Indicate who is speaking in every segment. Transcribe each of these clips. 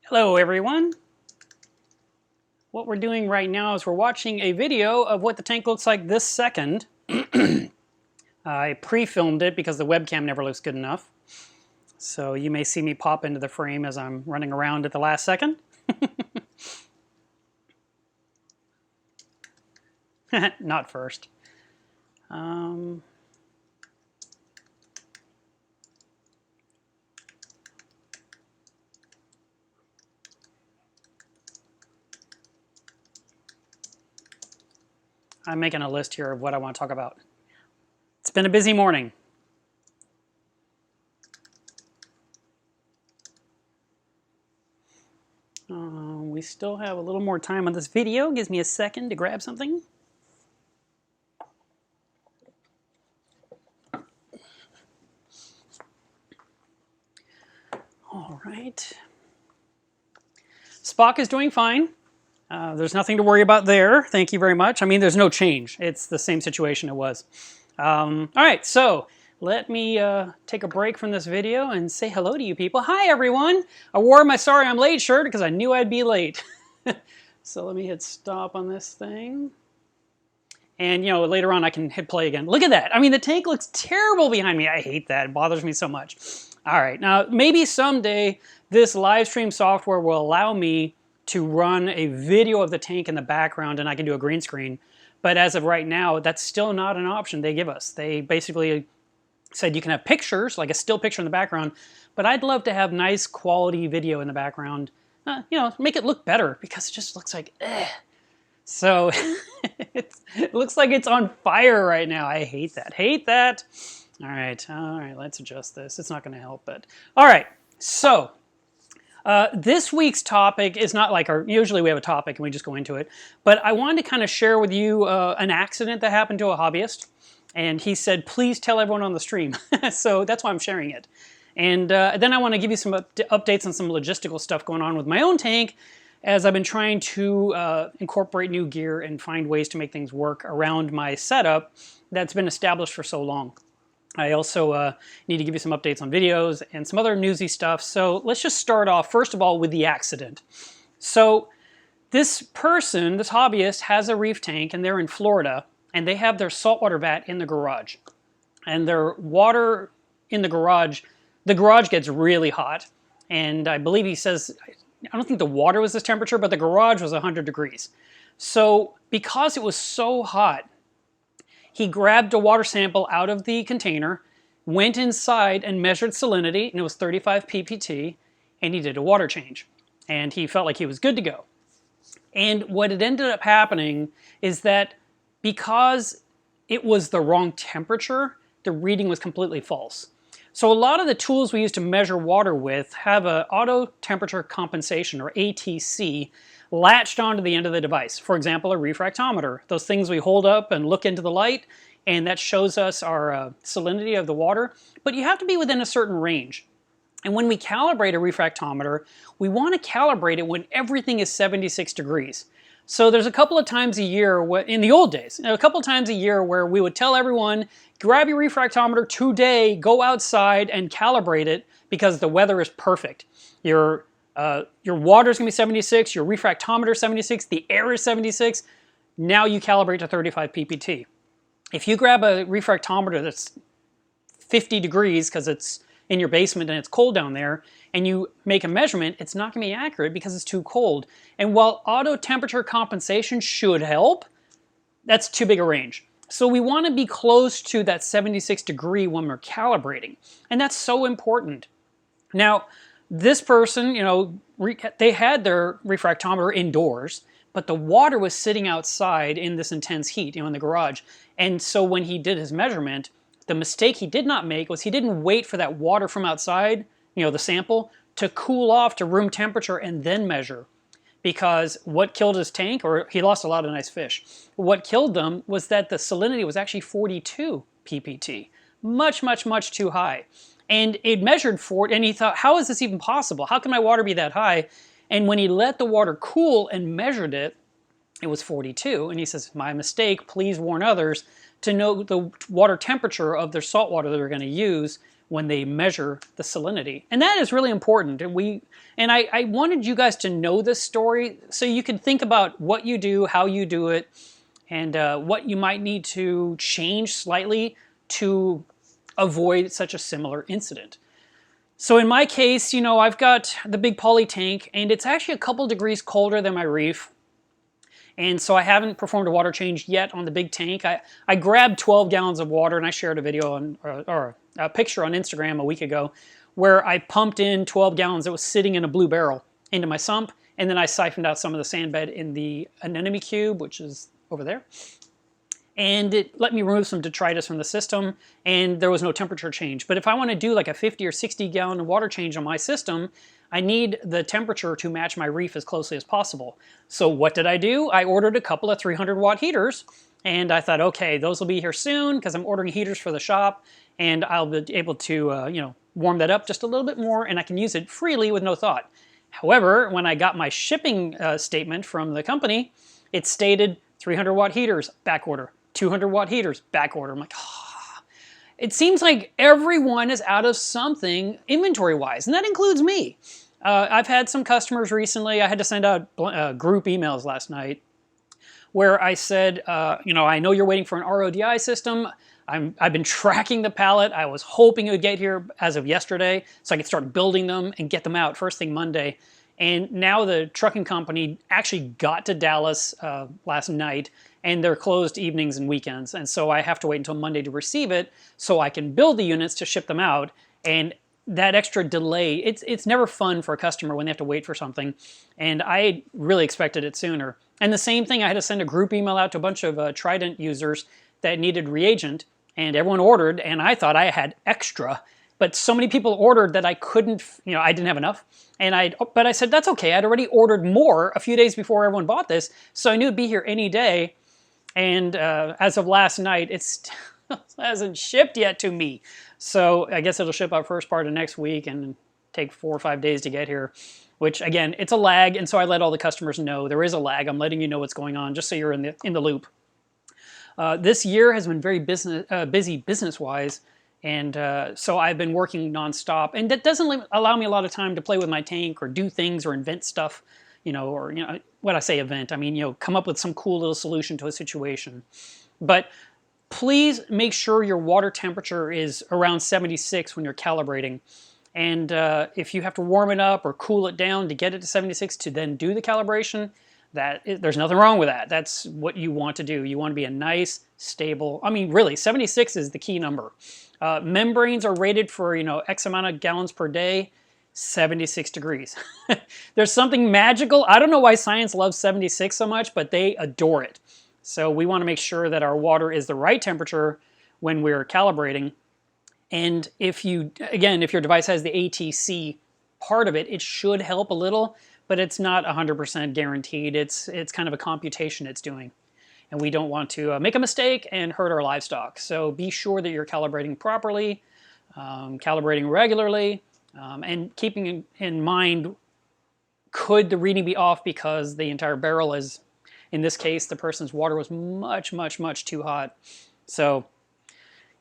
Speaker 1: Hello everyone. What we're doing right now is we're watching a video of what the tank looks like this second. I pre-filmed it because the webcam never looks good enough. So you may see me pop into the frame as I'm running around at the last second. Not first. I'm making a list here of what I want to talk about. It's been a busy morning. We still have a little more time on this video. Gives me a second to grab something. All right. Spock is doing fine. There's nothing to worry about there. Thank you very much. I mean, there's no change. It's the same situation it was. All right, so let me take a break from this video and say hello to you people. Hi, everyone. I wore my Sorry I'm Late shirt because I knew I'd be late. So let me hit stop on this thing. And, you know, later on I can hit play again. Look at that. I mean, the tank looks terrible behind me. I hate that. It bothers me so much. All right, now maybe someday this live stream software will allow me to run a video of the tank in the background and I can do a green screen. But as of right now, that's still not an option they give us. They basically said you can have pictures, like a still picture in the background, but I'd love to have nice quality video in the background. You know, make it look better because it just looks like, eh. So it looks like it's on fire right now. I hate that. Hate that. All right, let's adjust this. It's not going to help, but all right. So this week's topic is not like usually we have a topic and we just go into it, but I wanted to kind of share with you an accident that happened to a hobbyist, and he said, please tell everyone on the stream. So that's why I'm sharing it. And then I want to give you some updates on some logistical stuff going on with my own tank, as I've been trying to incorporate new gear and find ways to make things work around my setup that's been established for so long. I also need to give you some updates on videos and some other newsy stuff. So let's just start off, first of all, with the accident. So this person, this hobbyist, has a reef tank and they're in Florida and they have their saltwater vat in the garage. And their water in the garage gets really hot. And I believe he says, I don't think the water was this temperature, but the garage was 100 degrees. So because it was so hot, he grabbed a water sample out of the container, went inside and measured salinity, and it was 35 ppt, and he did a water change. And he felt like he was good to go. And what had ended up happening is that because it was the wrong temperature, the reading was completely false. So a lot of the tools we use to measure water with have an auto temperature compensation, or ATC, latched onto the end of the device. For example, a refractometer. Those things we hold up and look into the light, and that shows us our salinity of the water. But you have to be within a certain range. And when we calibrate a refractometer, we want to calibrate it when everything is 76 degrees. So there's a couple of times a year, in the old days, a couple of times a year where we would tell everyone, grab your refractometer today, go outside and calibrate it because the weather is perfect. Your water is going to be 76, your refractometer is 76, the air is 76. Now you calibrate to 35 ppt. If you grab a refractometer that's 50 degrees because it's in your basement and it's cold down there, and you make a measurement, it's not going to be accurate because it's too cold. And while auto temperature compensation should help, that's too big a range. So we want to be close to that 76 degree when we're calibrating. And that's so important. Now, this person, you know, they had their refractometer indoors, but the water was sitting outside in this intense heat, you know, in the garage. And so when he did his measurement, the mistake he did not make was he didn't wait for that water from outside, you know, the sample, to cool off to room temperature and then measure. Because what killed his tank, or he lost a lot of nice fish, what killed them was that the salinity was actually 42 ppt. Much, much, much too high. And it measured for it, and he thought, how is this even possible? How can my water be that high? And when he let the water cool and measured it, it was 42. And he says, my mistake, please warn others to know the water temperature of their salt water that they're going to use when they measure the salinity. And that is really important. And I wanted you guys to know this story so you can think about what you do, how you do it, and what you might need to change slightly to avoid such a similar incident. So in my case, you know, I've got the big poly tank, and it's actually a couple degrees colder than my reef. And so I haven't performed a water change yet on the big tank. I grabbed 12 gallons of water, and I shared a video on, or a picture on Instagram a week ago where I pumped in 12 gallons that was sitting in a blue barrel into my sump, and then I siphoned out some of the sand bed in the anemone cube, which is over there. And it let me remove some detritus from the system, and there was no temperature change. But if I want to do like a 50 or 60 gallon water change on my system, I need the temperature to match my reef as closely as possible. So what did I do? I ordered a couple of 300 watt heaters, and I thought, okay, those will be here soon because I'm ordering heaters for the shop, and I'll be able to you know, warm that up just a little bit more, and I can use it freely with no thought. However, when I got my shipping statement from the company, it stated 300 watt heaters, back order. 200 watt heaters, back order. I'm like, ah. It seems like everyone is out of something inventory-wise, and that includes me. I've had some customers recently. I had to send out group emails last night where I said, you know, I know you're waiting for an RODI system. I've been tracking the pallet. I was hoping it would get here as of yesterday so I could start building them and get them out first thing Monday. And now the trucking company actually got to Dallas last night, and they're closed evenings and weekends. And so I have to wait until Monday to receive it so I can build the units to ship them out. And that extra delay, it's never fun for a customer when they have to wait for something. And I really expected it sooner. And the same thing, I had to send a group email out to a bunch of Trident users that needed reagent, and everyone ordered, and I thought I had extra. But so many people ordered that I couldn't, you know, I didn't have enough. But I said, that's okay. I'd already ordered more a few days before everyone bought this, so I knew it'd be here any day. And as of last night, it still hasn't shipped yet to me. So I guess it'll ship out first part of next week and take 4 or 5 days to get here, which again, it's a lag. And so I let all the customers know there is a lag. I'm letting you know what's going on just so you're in the loop. This year has been very busy business-wise. And so I've been working nonstop, and that doesn't allow me a lot of time to play with my tank or do things or invent stuff, you know, or, you know, when I say event, I mean, you know, come up with some cool little solution to a situation. But please make sure your water temperature is around 76 when you're calibrating. And if you have to warm it up or cool it down to get it to 76 to then do the calibration, there's nothing wrong with that. That's what you want to do. You want to be a nice, stable, I mean, really, 76 is the key number. Membranes are rated for, you know, X amount of gallons per day, 76 degrees. There's something magical. I don't know why science loves 76 so much, but they adore it. So we want to make sure that our water is the right temperature when we're calibrating. And if your device has the ATC part of it, it should help a little, but it's not 100% guaranteed. It's kind of a computation it's doing. And we don't want to make a mistake and hurt our livestock. So be sure that you're calibrating properly, calibrating regularly, and keeping in mind, could the reading be off because the entire barrel is, in this case, the person's water was much, much, much too hot. So,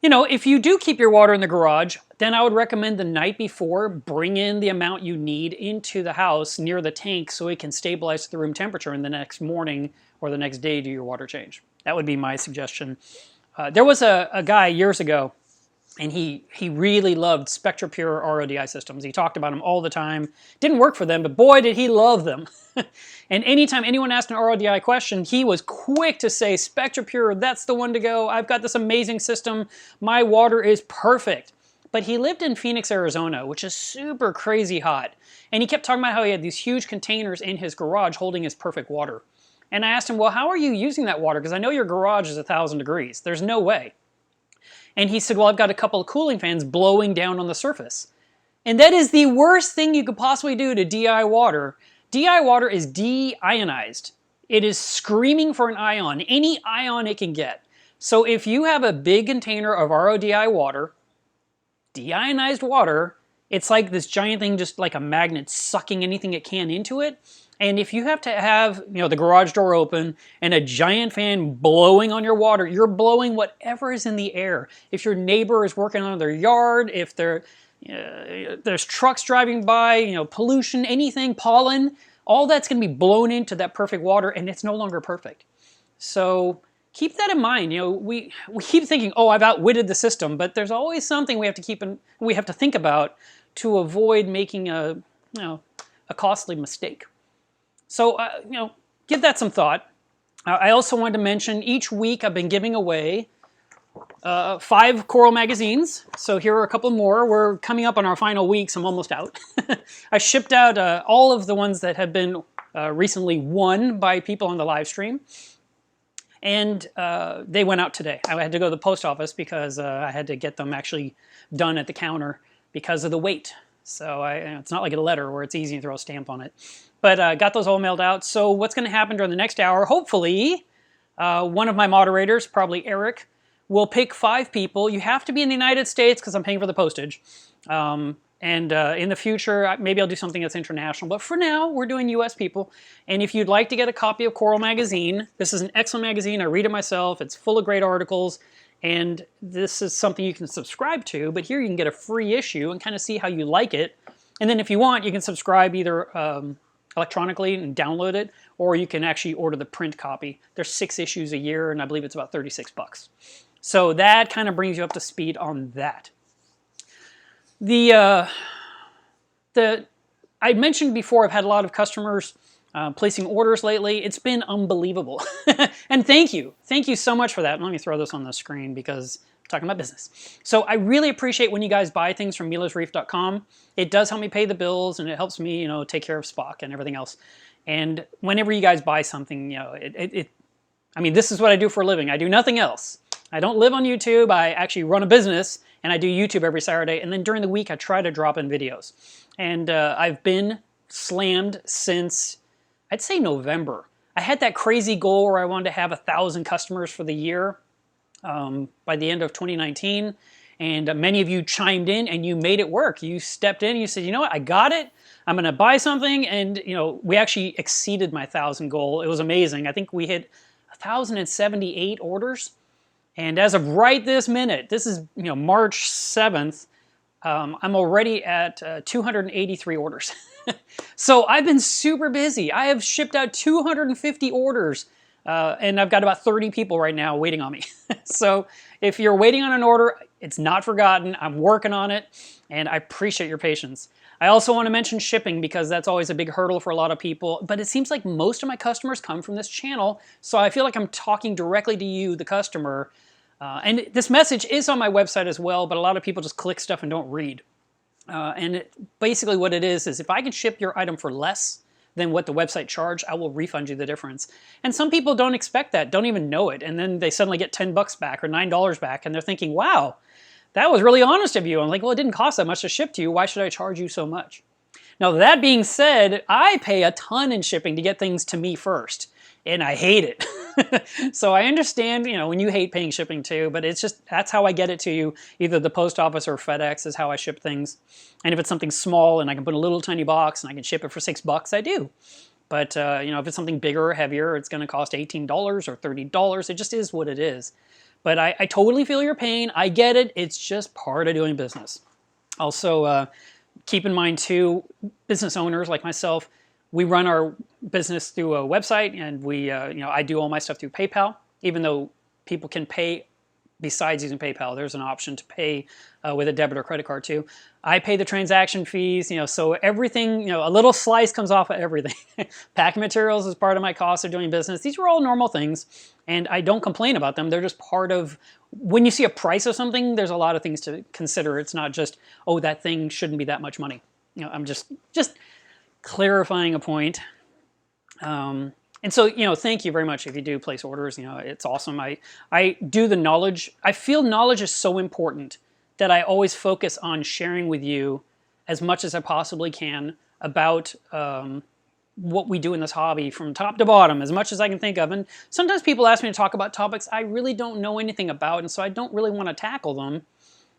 Speaker 1: you know, if you do keep your water in the garage, then I would recommend the night before, bring in the amount you need into the house near the tank so it can stabilize the room temperature, and the next morning or the next day do your water change. That would be my suggestion. There was a guy years ago, and he really loved SpectraPure RODI systems. He talked about them all the time. Didn't work for them, but boy, did he love them. And anytime anyone asked an RODI question, he was quick to say, SpectraPure, that's the one to go. I've got this amazing system. My water is perfect. But he lived in Phoenix, Arizona, which is super crazy hot. And he kept talking about how he had these huge containers in his garage holding his perfect water. And I asked him, well, how are you using that water? Because I know your garage is 1,000 degrees. There's no way. And he said, well, I've got a couple of cooling fans blowing down on the surface. And that is the worst thing you could possibly do to DI water. DI water is deionized. It is screaming for an ion, any ion it can get. So if you have a big container of RODI water, deionized water, It's like this giant thing, just like a magnet sucking anything it can into it. And if you have to have, the garage door open and a giant fan blowing on your water, you're blowing whatever is in the air. If your neighbor is working on their yard, if there's trucks driving by, pollution, anything, pollen, all that's going to be blown into that perfect water, and it's no longer perfect. So keep that in mind. We keep thinking, oh, I've outwitted the system, but there's always something we have to think about to avoid making a costly mistake. So, give that some thought. I also wanted to mention each week I've been giving away 5 Coral magazines. So here are a couple more. We're coming up on our final weeks. I'm almost out. I shipped out all of the ones that have been recently won by people on the live stream. And they went out today. I had to go to the post office because I had to get them actually done at the counter because of the weight. So it's not like a letter where it's easy to throw a stamp on it. But got those all mailed out. So what's going to happen during the next hour, hopefully, one of my moderators, probably Eric, will pick 5 people. You have to be in the United States because I'm paying for the postage. And in the future, maybe I'll do something that's international. But for now, we're doing US people. And if you'd like to get a copy of Coral Magazine, this is an excellent magazine. I read it myself. It's full of great articles. And this is something you can subscribe to. But here you can get a free issue and kind of see how you like it. And then if you want, you can subscribe either electronically and download it, or you can actually order the print copy. There's 6 issues a year, and I believe it's about $36. So that kind of brings you up to speed on that. I mentioned before I've had a lot of customers placing orders lately. It's been unbelievable. And thank you so much for that. Let me throw this on the screen because I'm talking about business. So I really appreciate when you guys buy things from MealersReef.com. It does help me pay the bills, and it helps me, take care of Spock and everything else. And whenever you guys buy something, this is what I do for a living. I do nothing else. I don't live on YouTube. I actually run a business, and I do YouTube every Saturday. And then during the week, I try to drop in videos. And I've been slammed since, I'd say November. I had that crazy goal where I wanted to have 1,000 customers for the year by the end of 2019. And many of you chimed in and you made it work. You stepped in and you said, you know what, I got it. I'm going to buy something. And, we actually exceeded my 1,000 goal. It was amazing. I think we hit 1,078 orders. And as of right this minute, this is, March 7th, I'm already at 283 orders. So I've been super busy. I have shipped out 250 orders. And I've got about 30 people right now waiting on me. So if you're waiting on an order, it's not forgotten. I'm working on it, and I appreciate your patience. I also want to mention shipping because that's always a big hurdle for a lot of people, but it seems like most of my customers come from this channel, so I feel like I'm talking directly to you, the customer. And this message is on my website as well, but a lot of people just click stuff and don't read. Basically what it is if I can ship your item for less than what the website charged, I will refund you the difference. And some people don't expect that, don't even know it, and then they suddenly get $10 back or $9 back, and they're thinking, wow, that was really honest of you. I'm like, well, it didn't cost that much to ship to you. Why should I charge you so much? Now, that being said, I pay a ton in shipping to get things to me first, and I hate it. So I understand, when you hate paying shipping too, but it's just, that's how I get it to you. Either the post office or FedEx is how I ship things. And if it's something small and I can put a little tiny box and I can ship it for $6, I do. But, if it's something bigger or heavier, it's going to cost $18 or $30. It just is what it is. But I totally feel your pain. I get it. It's just part of doing business. Also, keep in mind too, business owners like myself, we run our business through a website, and we, I do all my stuff through PayPal. Even though people can pay besides using PayPal, there's an option to pay with a debit or credit card too. I pay the transaction fees, so everything, a little slice comes off of everything. Packing materials is part of my cost of doing business. These are all normal things, and I don't complain about them. They're just part of, when you see a price of something, there's a lot of things to consider. It's not just, oh, that thing shouldn't be that much money. I'm just clarifying a point. And so, thank you very much if you do place orders. It's awesome. I do the knowledge. I feel knowledge is so important that I always focus on sharing with you as much as I possibly can about what we do in this hobby from top to bottom, as much as I can think of. And sometimes people ask me to talk about topics I really don't know anything about, and so I don't really want to tackle them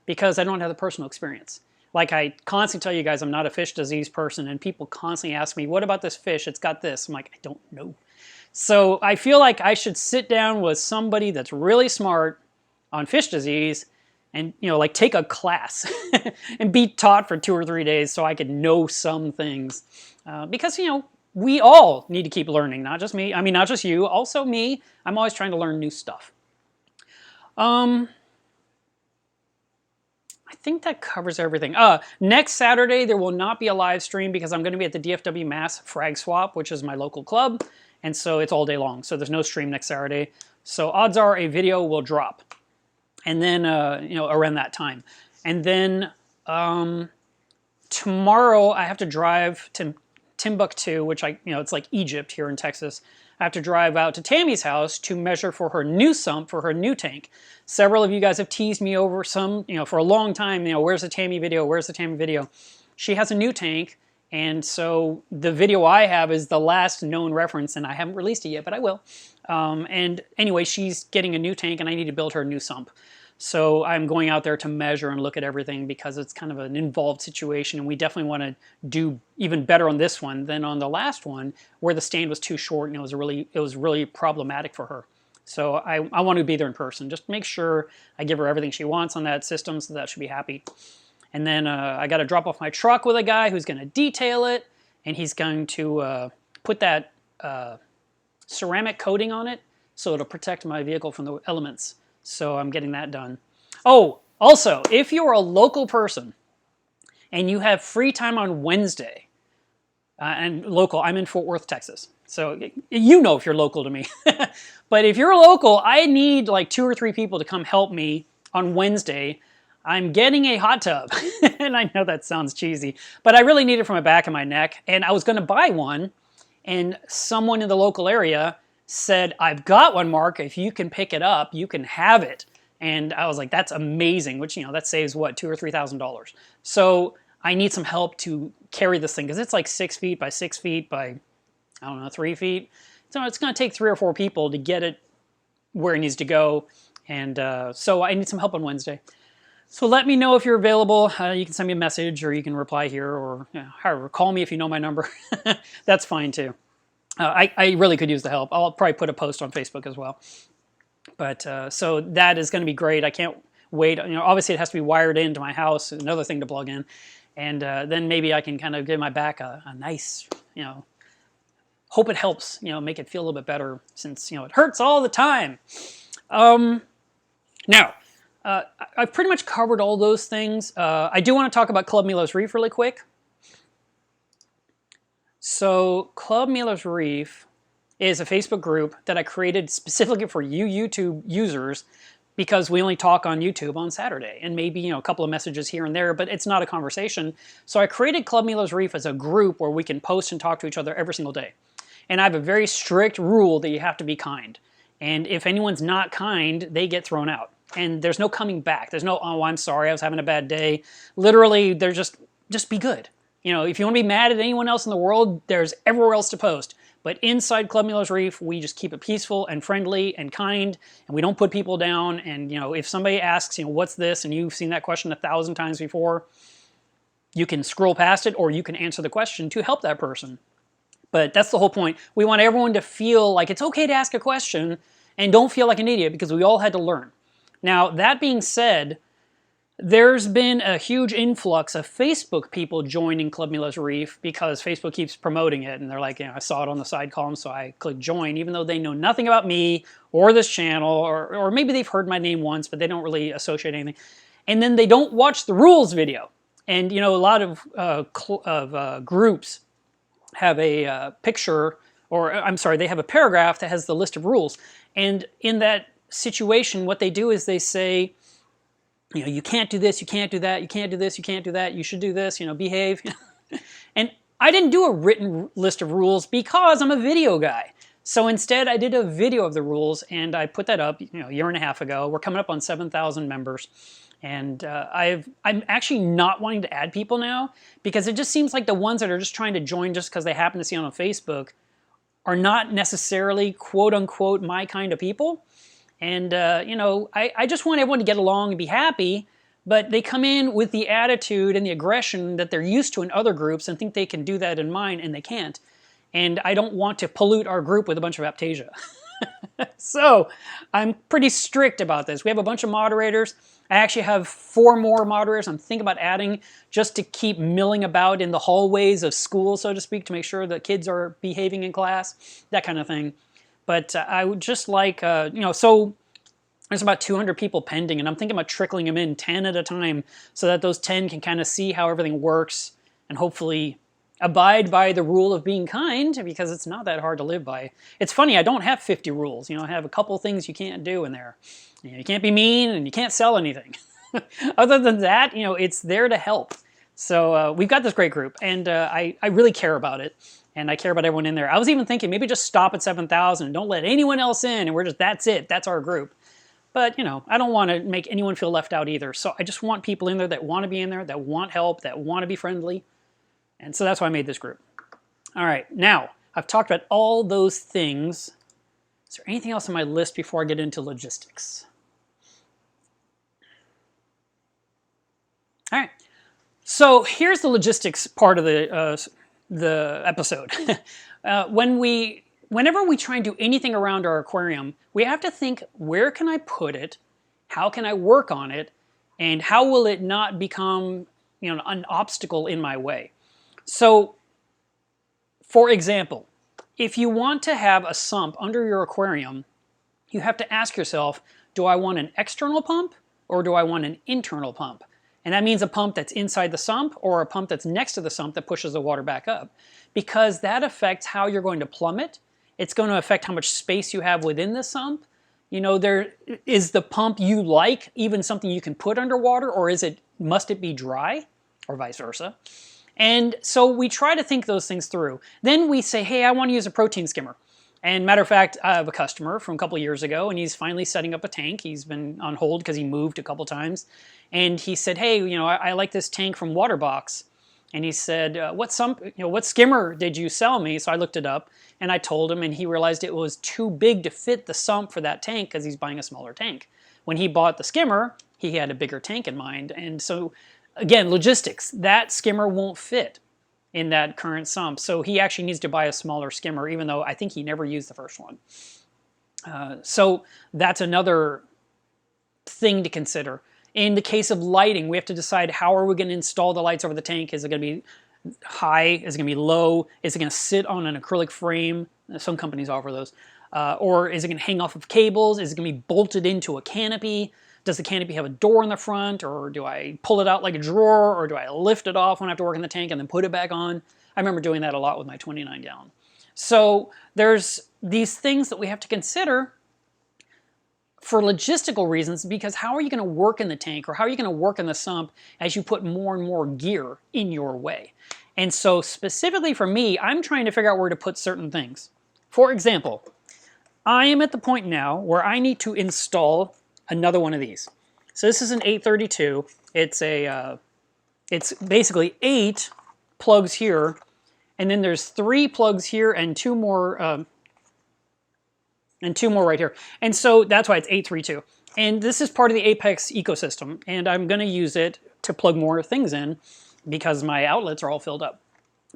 Speaker 1: because I don't have the personal experience. Like I constantly tell you guys, I'm not a fish disease person, and people constantly ask me, what about this fish? It's got this. I'm like, I don't know. So I feel like I should sit down with somebody that's really smart on fish disease and, like take a class and be taught for 2 or 3 days so I could know some things. Because, we all need to keep learning, not just me. I mean, not just you, also me. I'm always trying to learn new stuff. I think that covers everything. Next Saturday, there will not be a live stream because I'm going to be at the DFW Mass Frag Swap, which is my local club. And so it's all day long. So there's no stream next Saturday. So odds are a video will drop. And then, around that time. And then tomorrow I have to drive to Timbuktu, which it's like Egypt here in Texas. I have to drive out to Tammy's house to measure for her new sump for her new tank. Several of you guys have teased me over some, for a long time, where's the Tammy video? Where's the Tammy video? She has a new tank. And so the video I have is the last known reference, and I haven't released it yet, but I will. And anyway, she's getting a new tank, and I need to build her a new sump. So I'm going out there to measure and look at everything because it's kind of an involved situation, and we definitely want to do even better on this one than on the last one, where the stand was too short and it was really problematic for her. So I want to be there in person. Just make sure I give her everything she wants on that system, so that should be happy. And then I got to drop off my truck with a guy who's going to detail it, and he's going to put that ceramic coating on it so it'll protect my vehicle from the elements. So I'm getting that done. Oh, also, if you're a local person and you have free time on Wednesday, and local, I'm in Fort Worth, Texas. So if you're local to me. But if you're local, I need like 2 or 3 people to come help me on Wednesday. I'm getting a hot tub. And I know that sounds cheesy, but I really need it for my back and my neck. And I was going to buy one, and someone in the local area said, I've got one, Mark. If you can pick it up, you can have it. And I was like, that's amazing, which, that saves what, $2,000 or $3,000. So I need some help to carry this thing because it's like 6 feet by 6 feet by, 3 feet. So it's going to take 3 or 4 people to get it where it needs to go. And so I need some help on Wednesday. So let me know if you're available. You can send me a message, or you can reply here, or however, call me if you know my number. That's fine too. I really could use the help. I'll probably put a post on Facebook as well. But so that is going to be great. I can't wait. Obviously it has to be wired into my house. Another thing to plug in, and then maybe I can kind of give my back a nice, hope it helps. Make it feel a little bit better since it hurts all the time. Now. I've pretty much covered all those things. I do want to talk about Club Milo's Reef really quick. So Club Milo's Reef is a Facebook group that I created specifically for you YouTube users because we only talk on YouTube on Saturday, and maybe a couple of messages here and there, but it's not a conversation. So I created Club Milo's Reef as a group where we can post and talk to each other every single day. And I have a very strict rule that you have to be kind. And if anyone's not kind, they get thrown out. And there's no coming back. There's no, oh, I'm sorry, I was having a bad day. Literally, they're just be good. If you want to be mad at anyone else in the world, there's everywhere else to post. But inside Club Milo's Reef, we just keep it peaceful and friendly and kind, and we don't put people down. And if somebody asks, what's this, and you've seen that question 1,000 times before, you can scroll past it, or you can answer the question to help that person. But that's the whole point. We want everyone to feel like it's okay to ask a question, and don't feel like an idiot, because we all had to learn. Now, that being said, there's been a huge influx of Facebook people joining Club Milo's Reef because Facebook keeps promoting it, and they're like, I saw it on the side column, so I clicked join, even though they know nothing about me or this channel, or maybe they've heard my name once, but they don't really associate anything. And then they don't watch the rules video. And a lot of groups have a picture, or I'm sorry, they have a paragraph that has the list of rules. And in that situation, what they do is they say, you can't do this, you can't do that, you can't do this, you can't do that, you should do this, behave. And I didn't do a written list of rules because I'm a video guy. So instead, I did a video of the rules, and I put that up, a year and a half ago. We're coming up on 7,000 members. And I'm actually not wanting to add people now because it just seems like the ones that are just trying to join just because they happen to see it on Facebook are not necessarily, quote unquote, my kind of people. And, I just want everyone to get along and be happy, but they come in with the attitude and the aggression that they're used to in other groups and think they can do that in mine, and they can't. And I don't want to pollute our group with a bunch of aptasia. So I'm pretty strict about this. We have a bunch of moderators. I actually have 4 more moderators I'm thinking about adding just to keep milling about in the hallways of school, so to speak, to make sure the kids are behaving in class, that kind of thing. But I would just like, so there's about 200 people pending, and I'm thinking about trickling them in 10 at a time so that those 10 can kind of see how everything works and hopefully abide by the rule of being kind, because it's not that hard to live by. It's funny, I don't have 50 rules. I have a couple things you can't do in there. You can't be mean and you can't sell anything. Other than that, it's there to help. So we've got this great group, and I really care about it, and I care about everyone in there. I was even thinking maybe just stop at 7,000 and don't let anyone else in, and that's it, that's our group. But, I don't want to make anyone feel left out either. So I just want people in there that want to be in there, that want help, that want to be friendly. And so that's why I made this group. All right, now, I've talked about all those things. Is there anything else on my list before I get into logistics? All right, so here's the logistics part of the episode. Whenever we try and do anything around our aquarium, we have to think, where can I put it? How can I work on it? And how will it not become an obstacle in my way? So, for example, if you want to have a sump under your aquarium, you have to ask yourself, do I want an external pump or do I want an internal pump? And that means a pump that's inside the sump or a pump that's next to the sump that pushes the water back up, because that affects how you're going to plumb it. It's going to affect how much space you have within the sump. Is the pump you like even something you can put underwater, or must it be dry, or vice versa? And so we try to think those things through. Then we say, hey, I want to use a protein skimmer. And matter of fact, I have a customer from a couple years ago, and he's finally setting up a tank. He's been on hold because he moved a couple times. And he said, hey, I like this tank from Waterbox. And he said, what skimmer did you sell me? So I looked it up, and I told him, and he realized it was too big to fit the sump for that tank because he's buying a smaller tank. When he bought the skimmer, he had a bigger tank in mind. And so, again, logistics, that skimmer won't fit in that current sump. So he actually needs to buy a smaller skimmer, even though I think he never used the first one. So that's another thing to consider. In the case of lighting, we have to decide how are we going to install the lights over the tank. Is it going to be high? Is it going to be low? Is it going to sit on an acrylic frame? Some companies offer those. Or is it going to hang off of cables? Is it going to be bolted into a canopy? Does the canopy have a door in the front, or do I pull it out like a drawer, or do I lift it off when I have to work in the tank and then put it back on? I remember doing that a lot with my 29-gallon. So there's these things that we have to consider for logistical reasons, because how are you going to work in the tank, or how are you going to work in the sump as you put more and more gear in your way? And so specifically for me, I'm trying to figure out where to put certain things. For example, I am at the point now where I need to install another one of these. So this is an 832. It's basically 8 plugs here, and then there's 3 plugs here and 2 more right here. And so that's why it's 832. And this is part of the Apex ecosystem, and I'm going to use it to plug more things in because my outlets are all filled up.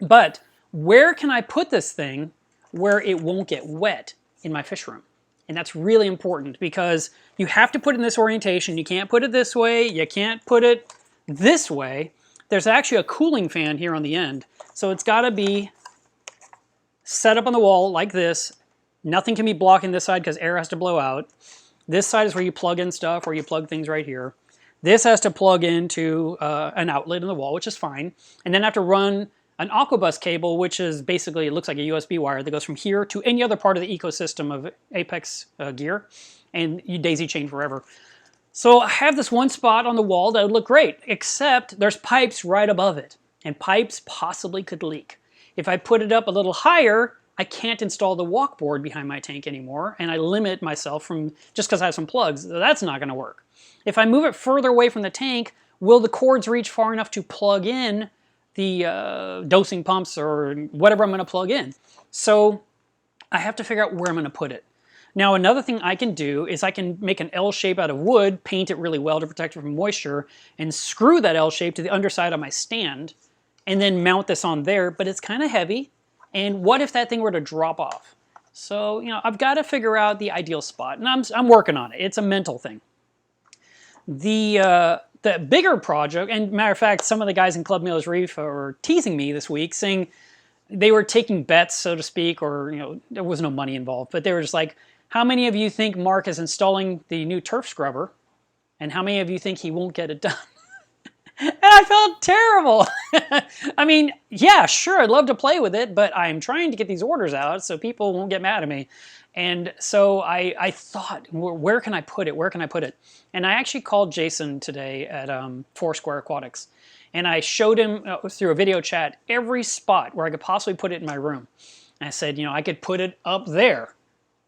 Speaker 1: But where can I put this thing where it won't get wet in my fish room? And that's really important, because you have to put it in this orientation. You can't put it this way. You can't put it this way. There's actually a cooling fan here on the end. So it's got to be set up on the wall like this. Nothing can be blocking this side because air has to blow out. This side is where you plug in stuff, where you plug things right here. This has to plug into an outlet in the wall, which is fine. And then I have to run an Aquabus cable, which is basically, it looks like a USB wire that goes from here to any other part of the ecosystem of Apex gear, and you daisy chain forever. So I have this one spot on the wall that would look great, except there's pipes right above it, and pipes possibly could leak. If I put it up a little higher, I can't install the walkboard behind my tank anymore, and I limit myself from, just because I have some plugs, that's not going to work. If I move it further away from the tank, will the cords reach far enough to plug in the dosing pumps or whatever I'm going to plug in? So I have to figure out where I'm going to put it. Now another thing I can do is I can make an L shape out of wood, paint it really well to protect it from moisture, and screw that L shape to the underside of my stand, and then mount this on there, but it's kind of heavy. And what if that thing were to drop off? So, I've got to figure out the ideal spot, and I'm working on it. It's a mental thing. The bigger project, and matter of fact, some of the guys in Club Miller's Reef were teasing me this week, saying they were taking bets, so to speak, or there was no money involved, but they were just like, how many of you think Mark is installing the new turf scrubber, and how many of you think he won't get it done? And I felt terrible. I mean, yeah, sure, I'd love to play with it, but I'm trying to get these orders out so people won't get mad at me. And so I thought, where can I put it? Where can I put it? And I actually called Jason today at Foursquare Aquatics. And I showed him through a video chat every spot where I could possibly put it in my room. And I said, I could put it up there,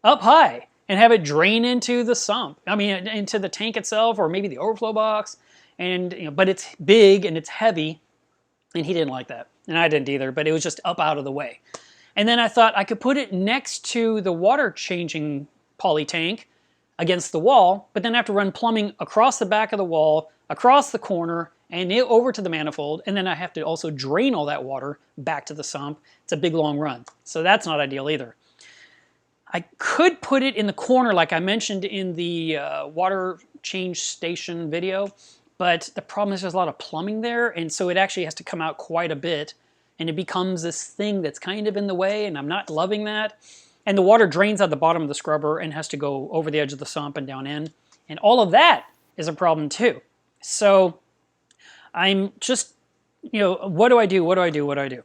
Speaker 1: up high, and have it drain into the sump. I mean, into the tank itself, or maybe the overflow box. And but it's big and it's heavy, and he didn't like that, and I didn't either. But it was just up out of the way. And then I thought I could put it next to the water changing poly tank against the wall, but then I have to run plumbing across the back of the wall, across the corner, and over to the manifold, and then I have to also drain all that water back to the sump. It's a big long run, so that's not ideal either. I could put it in the corner like I mentioned in the water change station video, but the problem is there's a lot of plumbing there, and so it actually has to come out quite a bit, and it becomes this thing that's kind of in the way, and I'm not loving that. And the water drains out the bottom of the scrubber and has to go over the edge of the sump and down in, and all of that is a problem too. So I'm just, what do I do? What do I do? What do I do?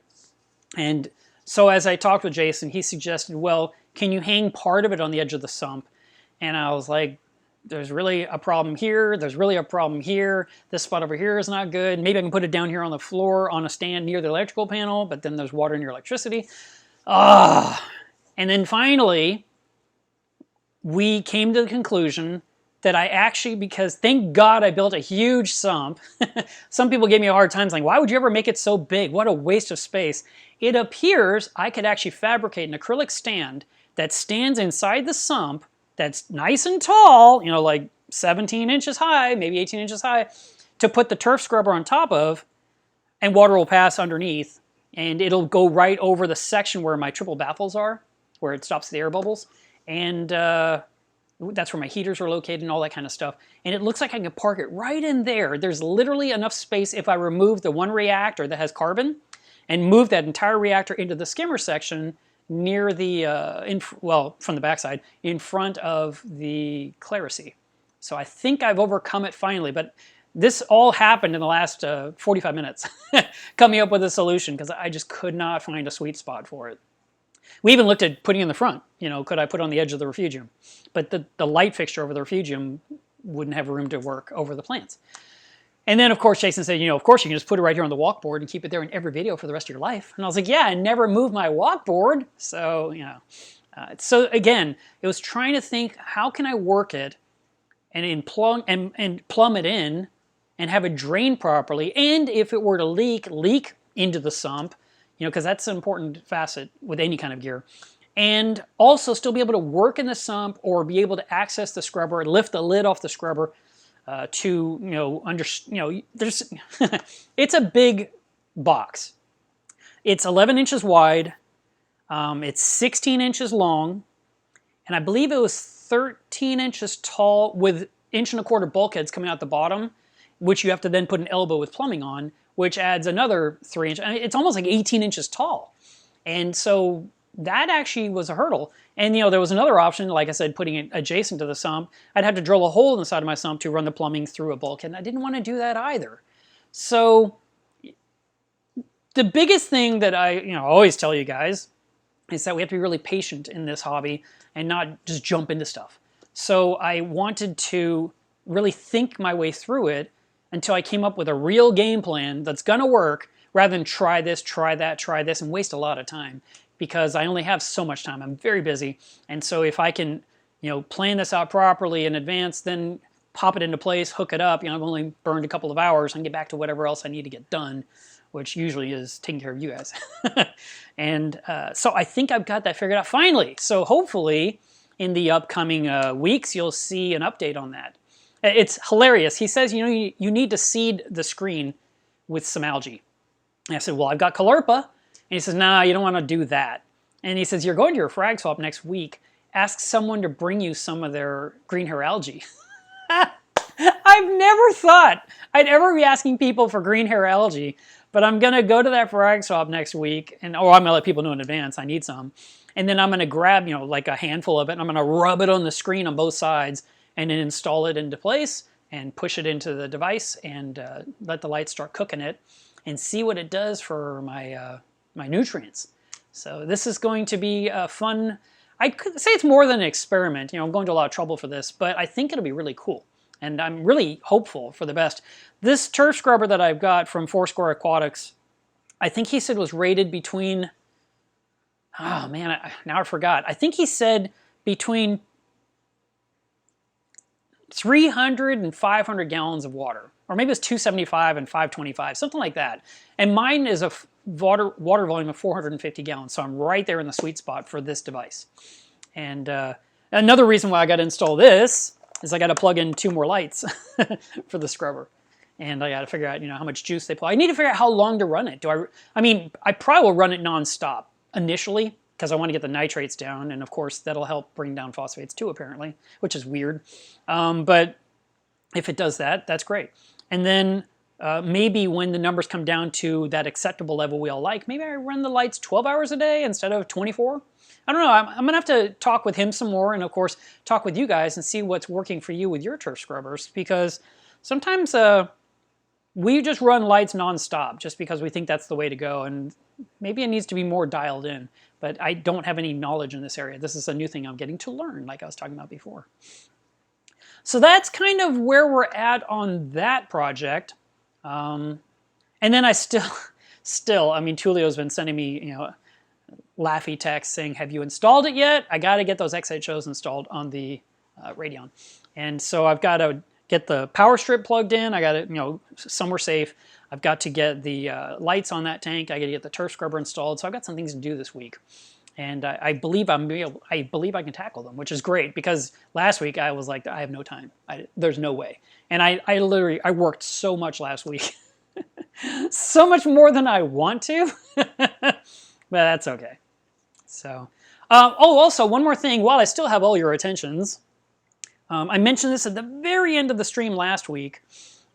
Speaker 1: And so as I talked with Jason, he suggested, well, can you hang part of it on the edge of the sump? And I was like, there's really a problem here. There's really a problem here. This spot over here is not good. Maybe I can put it down here on the floor on a stand near the electrical panel, but then there's water near electricity. And then finally, we came to the conclusion that I actually, because thank God I built a huge sump. Some people gave me a hard time saying, why would you ever make it so big? What a waste of space. It appears I could actually fabricate an acrylic stand that stands inside the sump that's nice and tall, like 17 inches high, maybe 18 inches high, to put the turf scrubber on top of, and water will pass underneath, and it'll go right over the section where my triple baffles are, where it stops the air bubbles, and that's where my heaters are located and all that kind of stuff. And it looks like I can park it right in there. There's literally enough space if I remove the one reactor that has carbon and move that entire reactor into the skimmer section near the, from the backside, in front of the Clerisy. So I think I've overcome it finally, but this all happened in the last 45 minutes, coming up with a solution, because I just could not find a sweet spot for it. We even looked at putting it in the front, could I put it on the edge of the refugium? But the light fixture over the refugium wouldn't have room to work over the plants. And then, of course, Jason said, of course you can just put it right here on the walkboard and keep it there in every video for the rest of your life. And I was like, yeah, I never moved my walkboard. So, so again, it was trying to think, how can I work it and plumb it in and have it drain properly? And if it were to leak into the sump, because that's an important facet with any kind of gear. And also still be able to work in the sump or be able to access the scrubber, lift the lid off the scrubber, there's, it's a big box. It's 11 inches wide, it's 16 inches long, and I believe it was 13 inches tall with 1.25 inch bulkheads coming out the bottom, which you have to then put an elbow with plumbing on, which adds another 3 inches. I mean, it's almost like 18 inches tall. And so that actually was a hurdle. And there was another option, like I said, putting it adjacent to the sump. I'd have to drill a hole in the side of my sump to run the plumbing through a bulkhead, and I didn't want to do that either. So the biggest thing that I always tell you guys is that we have to be really patient in this hobby and not just jump into stuff. So I wanted to really think my way through it until I came up with a real game plan that's going to work, rather than try this, try that, try this, and waste a lot of time. Because I only have so much time. I'm very busy. And so if I can, plan this out properly in advance, then pop it into place, hook it up, I've only burned a couple of hours and get back to whatever else I need to get done, which usually is taking care of you guys. And so I think I've got that figured out finally. So hopefully in the upcoming weeks, you'll see an update on that. It's hilarious. He says, you know, you need to seed the screen with some algae. And I said, well, I've got Caulerpa. And he says, nah, you don't want to do that. And he says, you're going to your frag swap next week. Ask someone to bring you some of their green hair algae. I've never thought I'd ever be asking people for green hair algae, but I'm going to go to that frag swap next week, and or I'm going to let people know in advance I need some. And then I'm going to grab, you know, like a handful of it, and I'm going to rub it on the screen on both sides, and then install it into place and push it into the device and let the light start cooking it and see what it does for my, my nutrients. So this is going to be fun. I could say it's more than an experiment. You know, I'm going to a lot of trouble for this, but I think it'll be really cool. And I'm really hopeful for the best. This turf scrubber that I've got from Foursquare Aquatics, I think he said was rated between, oh man, now I forgot. I think he said between 300 and 500 gallons of water. Or maybe it's 275 and 525, something like that. And mine is a water volume of 450 gallons, so I'm right there in the sweet spot for this device. And another reason why I got to install this is I got to plug in 2 more lights for the scrubber. And I got to figure out, you know, how much juice they pull. I need to figure out how long to run it. I mean, I probably will run it nonstop initially because I want to get the nitrates down. And of course, that'll help bring down phosphates too, apparently, which is weird. But if it does that, that's great. And then maybe when the numbers come down to that acceptable level we all like, maybe I run the lights 12 hours a day instead of 24. I don't know. I'm going to have to talk with him some more and, of course, talk with you guys and see what's working for you with your turf scrubbers, because sometimes we just run lights nonstop just because we think that's the way to go, and maybe it needs to be more dialed in. But I don't have any knowledge in this area. This is a new thing I'm getting to learn, like I was talking about before. So that's kind of where we're at on that project. And then I still, I mean, Tulio's been sending me, you know, laughy texts saying, have you installed it yet? I got to get those XHOs installed on the Radeon. And so I've got to get the power strip plugged in. I got to, you know, somewhere safe. I've got to get the lights on that tank. I got to get the turf scrubber installed. So I've got some things to do this week. And I believe I can tackle them, which is great, because last week I was like, I have no time. There's no way. And I literally worked so much last week. So much more than I want to. But that's okay. So, oh, also one more thing, while I still have all your attentions, I mentioned this at the very end of the stream last week,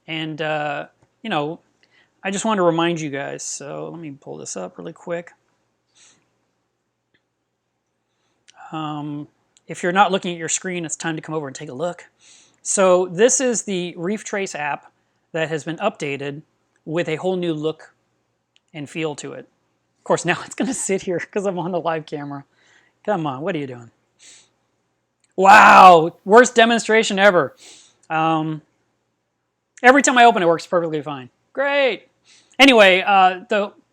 Speaker 1: and you know, I just want to remind you guys. So let me pull this up really quick. If you're not looking at your screen, it's time to come over and take a look. So this is the Reef Trace app that has been updated with a whole new look and feel to it. Of course, now it's going to sit here because I'm on the live camera. Come on, what are you doing? Wow, worst demonstration ever. Every time I open it, works perfectly fine. Great. Anyway,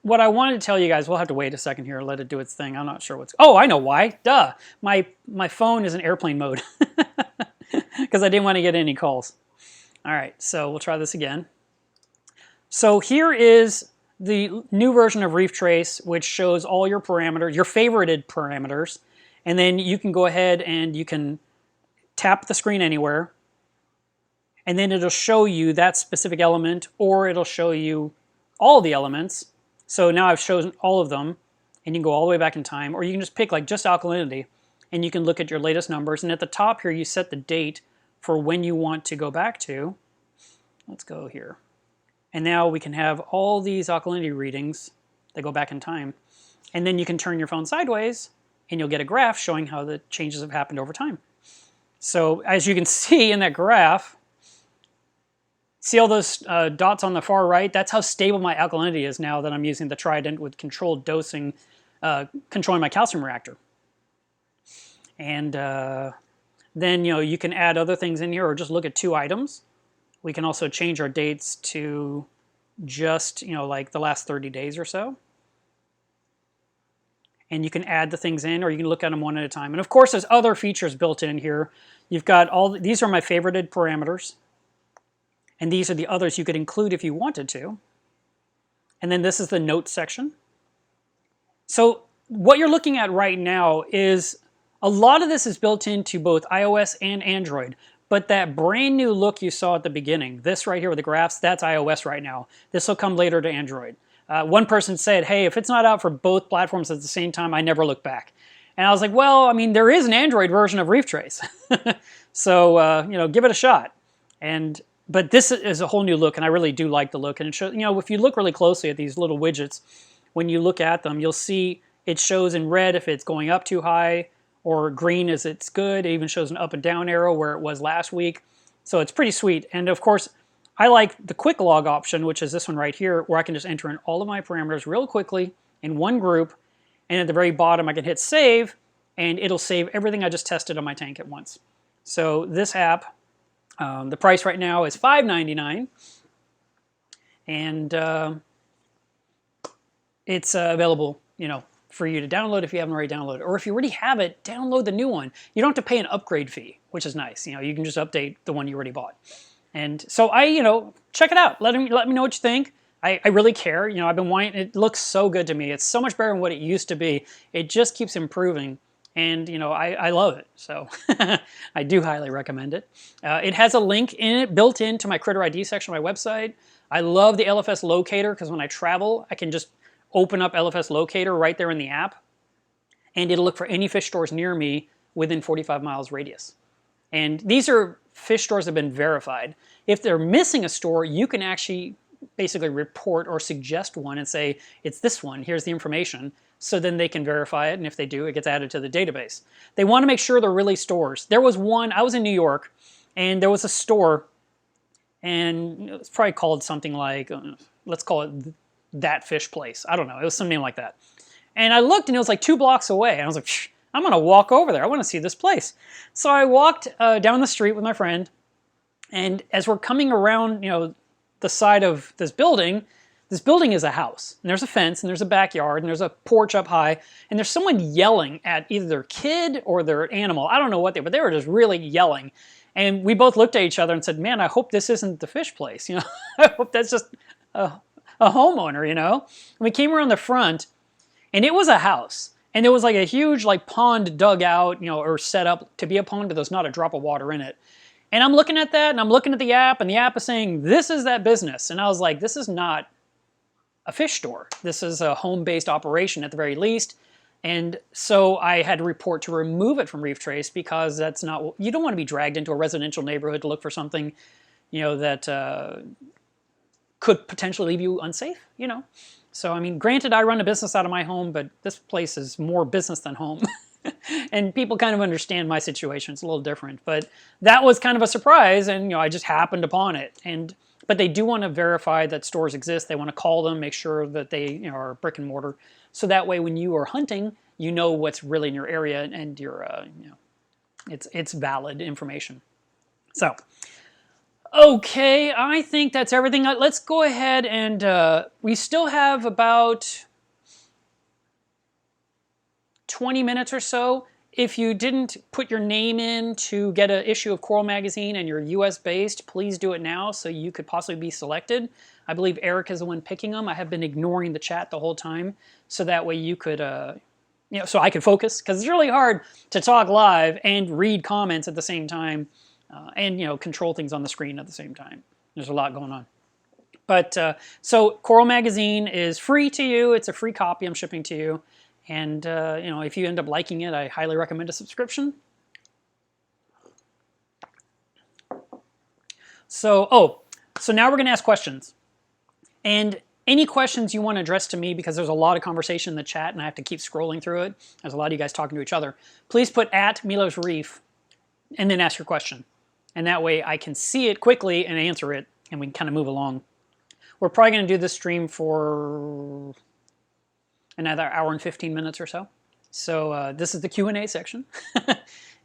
Speaker 1: what I wanted to tell you guys, we'll have to wait a second here, let it do its thing. I'm not sure what's... Oh, I know why. Duh. My phone is in airplane mode because I didn't want to get any calls. All right, so we'll try this again. So here is the new version of Reef Trace, which shows all your parameters, your favorited parameters, and then you can go ahead and you can tap the screen anywhere, and then it'll show you that specific element, or it'll show you all the elements. So now I've chosen all of them, and you can go all the way back in time, or you can just pick like just alkalinity, and you can look at your latest numbers, and at the top here you set the date for when you want to go back to. Let's go here. And now we can have all these alkalinity readings that go back in time. And then you can turn your phone sideways and you'll get a graph showing how the changes have happened over time. So as you can see in that graph, see all those dots on the far right? That's how stable my alkalinity is now that I'm using the Trident with controlled dosing, controlling my calcium reactor. And then you can add other things in here or just look at 2 items. We can also change our dates to just, like the last 30 days or so. And you can add the things in, or you can look at them one at a time. And of course, there's other features built in here. You've got these are my favorited parameters. And these are the others you could include if you wanted to. And then this is the notes section. So what you're looking at right now is A lot of this is built into both iOS and Android, but that brand new look you saw at the beginning, this right here with the graphs, that's iOS right now. This will come later to Android. One person said, hey, if it's not out for both platforms at the same time, I never look back. And I was like, well, I mean, there is an Android version of ReefTrace. So, you know, give it a shot. But this is a whole new look, and I really do like the look. And it shows, you know, if you look really closely at these little widgets, when you look at them, you'll see it shows in red if it's going up too high, or green as it's good. It even shows an up and down arrow where it was last week. So it's pretty sweet. And of course, I like the quick log option, which is this one right here, where I can just enter in all of my parameters real quickly in one group. And at the very bottom, I can hit save, and it'll save everything I just tested on my tank at once. So this app, the price right now is $5.99. And it's available, you know, for you to download if you haven't already downloaded. Or if you already have it, download the new one. You don't have to pay an upgrade fee, which is nice. You know, you can just update the one you already bought. And so you know, check it out. Let me know what you think. I really care. You know, I've been wanting, it looks so good to me. It's so much better than what it used to be. It just keeps improving. And, you know, I love it. So I do highly recommend it. It has a link in it, built into my Critter ID section of my website. I love the LFS locator because when I travel, I can just open up LFS locator right there in the app, and it'll look for any fish stores near me within 45 miles radius. And these are fish stores that have been verified. If they're missing a store, you can actually basically report or suggest one and say, it's this one, here's the information. So then they can verify it, and if they do, it gets added to the database. They want to make sure they're really stores. There was one, I was in New York, and there was a store, and it's probably called something like, let's call it That Fish Place. I don't know, it was some name like that. And I looked, and it was like 2 blocks away, and I was like, I'm gonna walk over there, I wanna see this place. So I walked down the street with my friend, and as we're coming around, you know, the side of this building is a house. And there's a fence, and there's a backyard, and there's a porch up high, and there's someone yelling at either their kid or their animal. I don't know what but they were just really yelling. And we both looked at each other and said, man, I hope this isn't the fish place. You know, I hope that's just a homeowner, you know? And we came around the front, and it was a house. And there was like a huge like pond dug out, you know, or set up to be a pond, but there's not a drop of water in it. And I'm looking at that, and I'm looking at the app, and the app is saying, this is that business. And I was like, this is not a fish store. This is a home-based operation at the very least. And so I had to report to remove it from ReefTrace because that's not, you don't want to be dragged into a residential neighborhood to look for something, you know, that could potentially leave you unsafe, you know. So, I mean, granted, I run a business out of my home, but this place is more business than home. And people kind of understand my situation. It's a little different. But that was kind of a surprise, and, you know, I just happened upon it. But they do want to verify that stores exist. They want to call them, make sure that they, you know, are brick and mortar. So that way, when you are hunting, you know what's really in your area, and you're, you know, it's valid information. So, okay, I think that's everything. Let's go ahead and we still have about 20 minutes or so. If you didn't put your name in to get an issue of Coral Magazine and you're US based, please do it now so you could possibly be selected. I believe Eric is the one picking them. I have been ignoring the chat the whole time, so that way you could, you know, so I could focus, because it's really hard to talk live and read comments at the same time, and, you know, control things on the screen at the same time. There's a lot going on. But so Coral Magazine is free to you. It's a free copy I'm shipping to you. And, you know, if you end up liking it, I highly recommend a subscription. So, so now we're going to ask questions. And any questions you want to address to me, because there's a lot of conversation in the chat and I have to keep scrolling through it. There's a lot of you guys talking to each other. Please put @MilosReef and then ask your question. And that way I can see it quickly and answer it, and we can kind of move along. We're probably going to do this stream for another hour and 15 minutes or so. So this is the Q&A section.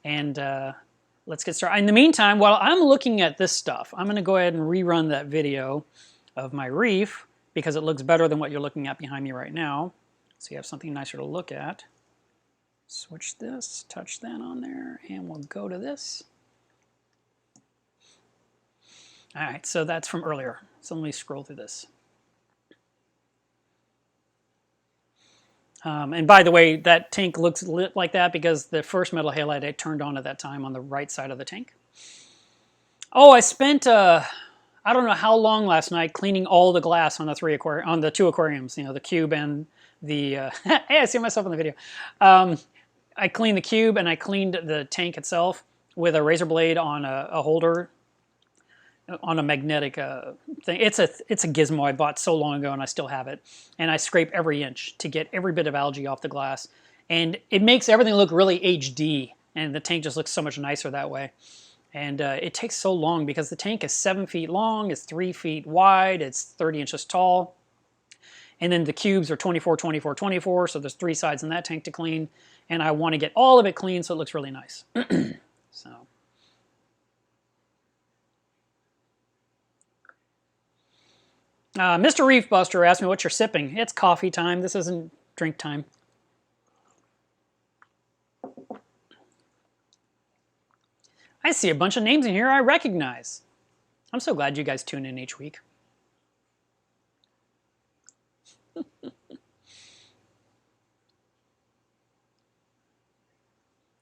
Speaker 1: And let's get started. In the meantime, while I'm looking at this stuff, I'm going to go ahead and rerun that video of my reef, because it looks better than what you're looking at behind me right now. So you have something nicer to look at. Switch this, touch that on there, and we'll go to this. All right, so that's from earlier. So let me scroll through this. And by the way, that tank looks lit like that because the first metal halide I turned on at that time on the right side of the tank. Oh, I spent I don't know how long last night cleaning all the glass on the two aquariums. You know, the cube and the. Hey, I see myself in the video. I cleaned the cube and I cleaned the tank itself with a razor blade on a holder on a magnetic thing. It's a gizmo I bought so long ago and I still have it. And I scrape every inch to get every bit of algae off the glass. And it makes everything look really HD. And the tank just looks so much nicer that way. And it takes so long because the tank is 7 feet long, it's 3 feet wide, it's 30 inches tall. And then the cubes are 24, 24, 24, so there's 3 sides in that tank to clean. And I want to get all of it clean so it looks really nice. So. Mr. Reef Buster asked me what you're sipping. It's coffee time. This isn't drink time. I see a bunch of names in here I recognize. I'm so glad you guys tune in each week.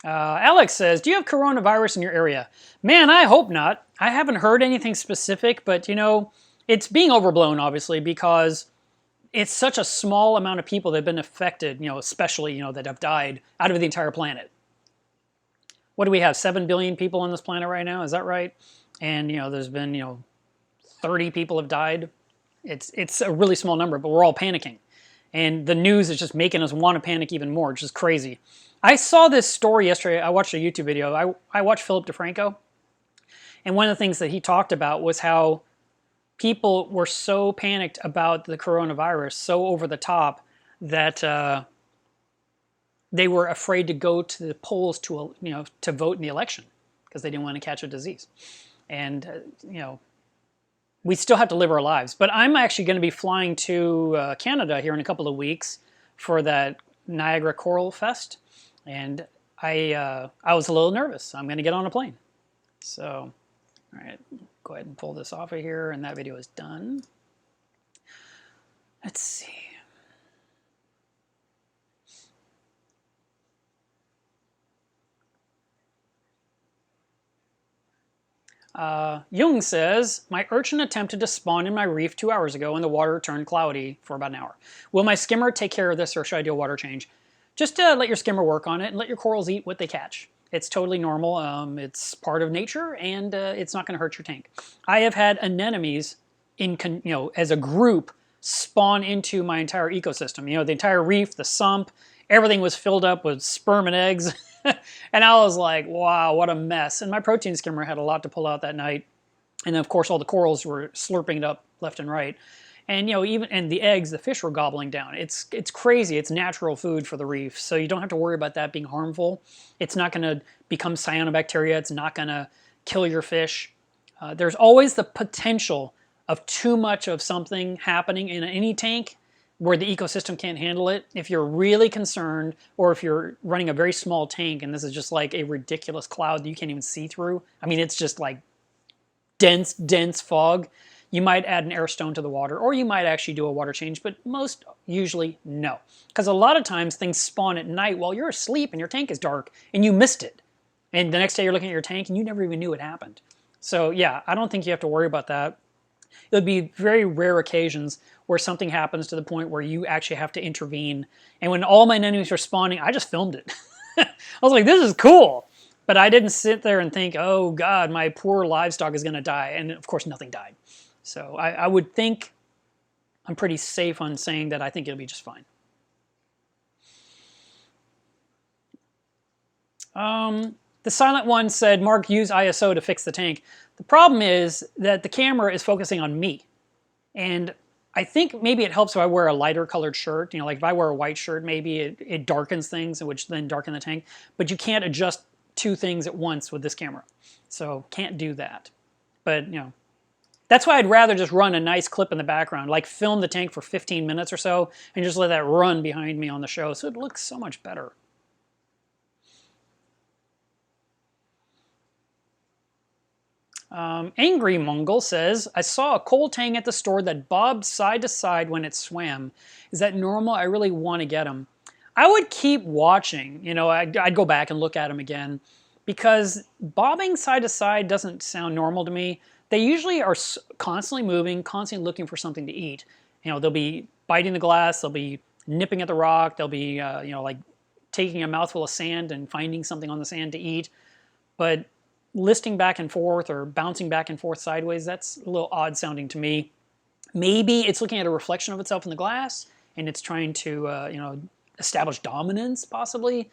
Speaker 1: Alex says, do you have coronavirus in your area? Man, I hope not. I haven't heard anything specific, but you know, it's being overblown, obviously, because it's such a small amount of people that have been affected, you know, especially, you know, that have died out of the entire planet. What do we have, 7 billion people on this planet right now? Is that right? And, you know, there's been, you know, 30 people have died. It's a really small number, but we're all panicking. And the news is just making us want to panic even more, which is crazy. I saw this story yesterday. I watched a YouTube video. I watched Philip DeFranco. And one of the things that he talked about was how people were so panicked about the coronavirus, so over the top, that they were afraid to go to the polls to, you know, to vote in the election because they didn't want to catch a disease. And, you know, we still have to live our lives. But I'm actually going to be flying to Canada here in a couple of weeks for that Niagara Coral Fest. And I was a little nervous. I'm going to get on a plane. So, all right, go ahead and pull this off of here. And that video is done. Let's see. Jung says, my urchin attempted to spawn in my reef 2 hours ago and the water turned cloudy for about an hour. Will my skimmer take care of this or should I do a water change? Just let your skimmer work on it and let your corals eat what they catch. It's totally normal. It's part of nature and it's not going to hurt your tank. I have had anemones as a group spawn into my entire ecosystem. You know, the entire reef, the sump, everything was filled up with sperm and eggs. And I was like, wow, what a mess. And my protein skimmer had a lot to pull out that night. And then, of course, all the corals were slurping it up left and right. And, you know, and the eggs, the fish were gobbling down. It's crazy. It's natural food for the reef. So you don't have to worry about that being harmful. It's not going to become cyanobacteria. It's not going to kill your fish. There's always the potential of too much of something happening in any tank where the ecosystem can't handle it. If you're really concerned, or if you're running a very small tank and this is just like a ridiculous cloud that you can't even see through, I mean, it's just like dense fog, you might add an air stone to the water, or you might actually do a water change, but most usually no. Because a lot of times things spawn at night while you're asleep and your tank is dark and you missed it. And the next day you're looking at your tank and you never even knew it happened. So yeah, I don't think you have to worry about that. It would be very rare occasions where something happens to the point where you actually have to intervene. And when all my anemones were spawning, I just filmed it. I was like, this is cool. But I didn't sit there and think, oh God, my poor livestock is going to die. And of course, nothing died. So I would think I'm pretty safe on saying that I think it'll be just fine. The Silent One said, Mark, use ISO to fix the tank. The problem is that the camera is focusing on me. And I think maybe it helps if I wear a lighter colored shirt. You know, like if I wear a white shirt, maybe it darkens things, which then darken the tank. But you can't adjust two things at once with this camera. So can't do that. But, you know, that's why I'd rather just run a nice clip in the background, like film the tank for 15 minutes or so, and just let that run behind me on the show. So it looks so much better. Angry Mongol says, I saw a coal tang at the store that bobbed side to side when it swam. Is that normal? I really want to get them. I would keep watching. You know, I'd go back and look at them again because bobbing side to side doesn't sound normal to me. They usually are constantly moving, constantly looking for something to eat. You know, they'll be biting the glass, they'll be nipping at the rock, they'll be, you know, like taking a mouthful of sand and finding something on the sand to eat. But listing back and forth or bouncing back and forth sideways, that's a little odd sounding to me. Maybe it's looking at a reflection of itself in the glass and it's trying to, you know, establish dominance possibly.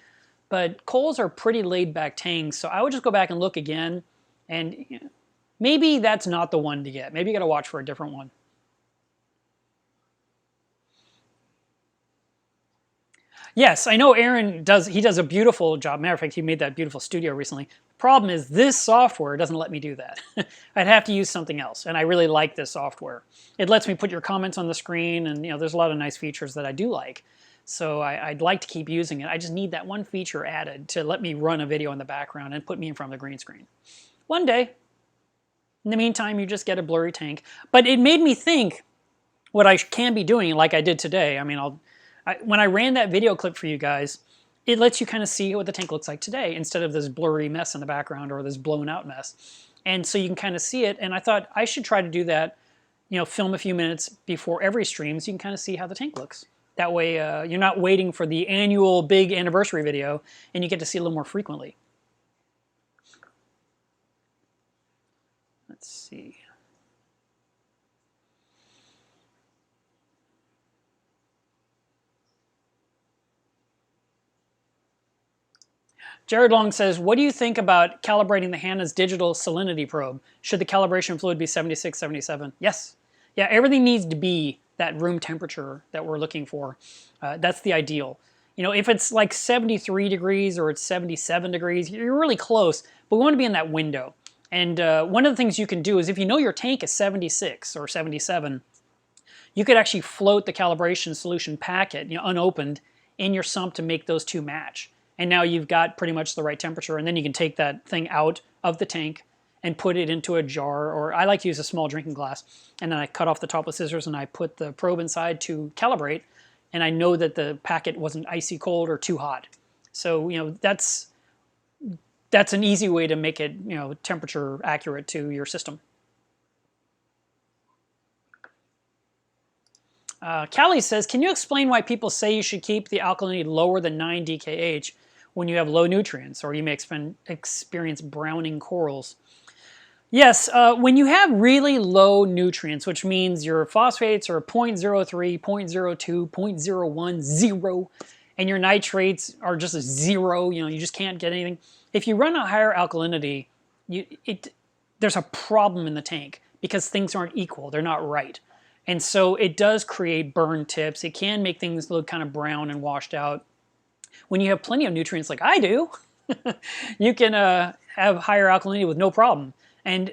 Speaker 1: But coals are pretty laid back tanks, so I would just go back and look again, and you know, maybe that's not the one to get. Maybe you got to watch for a different one. Yes, I know Aaron does. He does a beautiful job. Matter of fact, he made that beautiful studio recently. The problem is this software doesn't let me do that. I'd have to use something else, and I really like this software. It lets me put your comments on the screen, and you know, there's a lot of nice features that I do like. So I'd like to keep using it. I just need that one feature added to let me run a video in the background and put me in front of the green screen. One day. In the meantime, you just get a blurry tank. But it made me think what I can be doing like I did today. I mean, when I ran that video clip for you guys, it lets you kind of see what the tank looks like today instead of this blurry mess in the background or this blown out mess. And so you can kind of see it. And I thought I should try to do that, you know, film a few minutes before every stream so you can kind of see how the tank looks. That way you're not waiting for the annual big anniversary video and you get to see a little more frequently. Let's see. Jared Long says, what do you think about calibrating the Hannah's digital salinity probe? Should the calibration fluid be 76, 77? Yes. Yeah, everything needs to be that room temperature that we're looking for. That's the ideal. You know, if it's like 73 degrees or it's 77 degrees, you're really close, but we want to be in that window. And one of the things you can do is if you know your tank is 76 or 77, you could actually float the calibration solution packet, you know, unopened, in your sump to make those two match. And now you've got pretty much the right temperature, and then you can take that thing out of the tank and put it into a jar, or I like to use a small drinking glass, and then I cut off the top with scissors and I put the probe inside to calibrate, and I know that the packet wasn't icy cold or too hot. So, you know, that's an easy way to make it, you know, temperature accurate to your system. Callie says, can you explain why people say you should keep the alkalinity lower than 9 DKH when you have low nutrients, or you may experience browning corals? Yes, when you have really low nutrients, which means your phosphates are 0.03, 0.02, 0.01, 0, and your nitrates are just a 0, you know, you just can't get anything. If you run a higher alkalinity, there's a problem in the tank because things aren't equal, they're not right. And so it does create burn tips. It can make things look kind of brown and washed out. When you have plenty of nutrients like I do, you can have higher alkalinity with no problem. And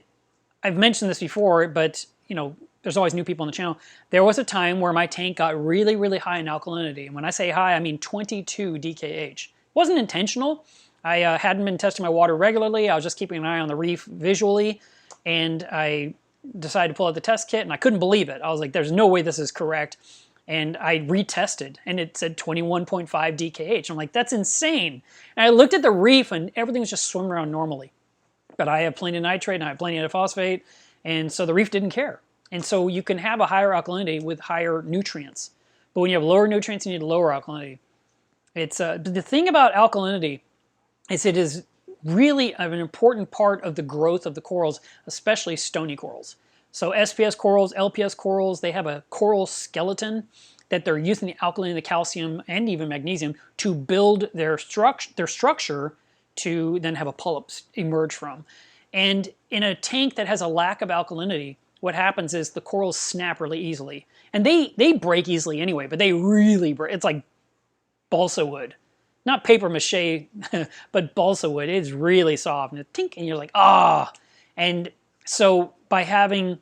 Speaker 1: I've mentioned this before, but you know, there's always new people on the channel. There was a time where my tank got really, really high in alkalinity. And when I say high, I mean 22 DKH. It wasn't intentional. I hadn't been testing my water regularly. I was just keeping an eye on the reef visually. And I decided to pull out the test kit, and I couldn't believe it. I was like, there's no way this is correct. And I retested, and it said 21.5 DKH. I'm like, that's insane. And I looked at the reef, and everything was just swimming around normally. But I have plenty of nitrate, and I have plenty of phosphate, and so the reef didn't care. And so you can have a higher alkalinity with higher nutrients. But when you have lower nutrients, you need lower alkalinity. It's the thing about alkalinity is it is really an important part of the growth of the corals, especially stony corals. So SPS corals, LPS corals, they have a coral skeleton that they're using the alkaline, the calcium, and even magnesium to build their structure to then have a polyp emerge from. And in a tank that has a lack of alkalinity, what happens is the corals snap really easily. And they break easily anyway, but they really break. It's like balsa wood. Not paper mache, but balsa wood. It's really soft and tink, and you're like, ah. And so by having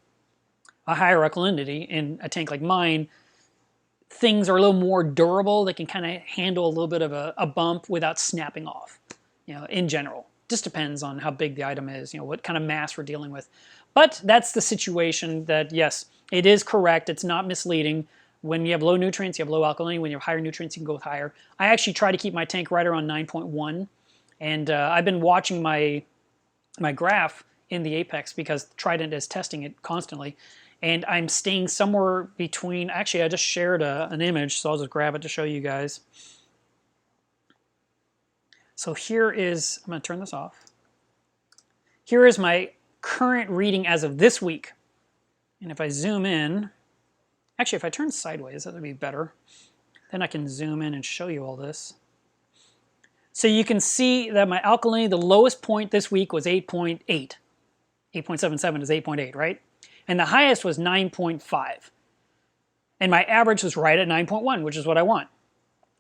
Speaker 1: a higher alkalinity in a tank like mine, things are a little more durable. They can kind of handle a little bit of a bump without snapping off, you know, in general. Just depends on how big the item is, you know, what kind of mass we're dealing with. But that's the situation that, yes, it is correct. It's not misleading. When you have low nutrients, you have low alkalinity. When you have higher nutrients, you can go with higher. I actually try to keep my tank right around 9.1. And I've been watching my graph in the Apex because Trident is testing it constantly. And I'm staying somewhere between, actually I just shared an image, so I'll just grab it to show you guys. So here is, I'm going to turn this off. Here is my current reading as of this week. And if I zoom in, actually if I turn sideways, that would be better. Then I can zoom in and show you all this. So you can see that my alkalinity, the lowest point this week was 8.8. 8.77 is 8.8, right? And the highest was 9.5. And my average was right at 9.1, which is what I want.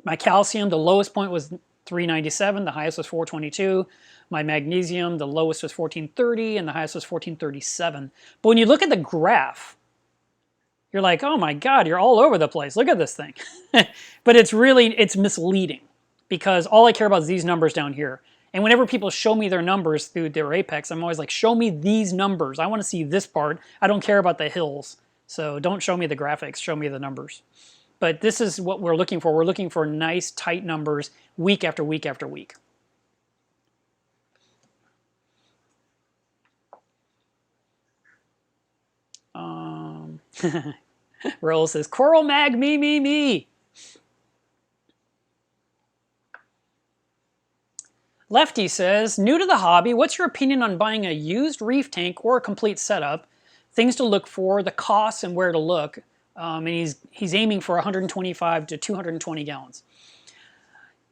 Speaker 1: My calcium, the lowest point was 397, the highest was 422. My magnesium, the lowest was 1430, and the highest was 1437. But when you look at the graph, you're like, oh my God, you're all over the place. Look at this thing. But it's misleading because all I care about is these numbers down here. And whenever people show me their numbers through their Apex, I'm always like, show me these numbers. I want to see this part. I don't care about the hills. So don't show me the graphics, show me the numbers. But this is what we're looking for. We're looking for nice, tight numbers week after week after week. Roll says, Coral Mag, me. Lefty says, new to the hobby, what's your opinion on buying a used reef tank or a complete setup? Things to look for, the costs, and where to look. And he's aiming for 125 to 220 gallons.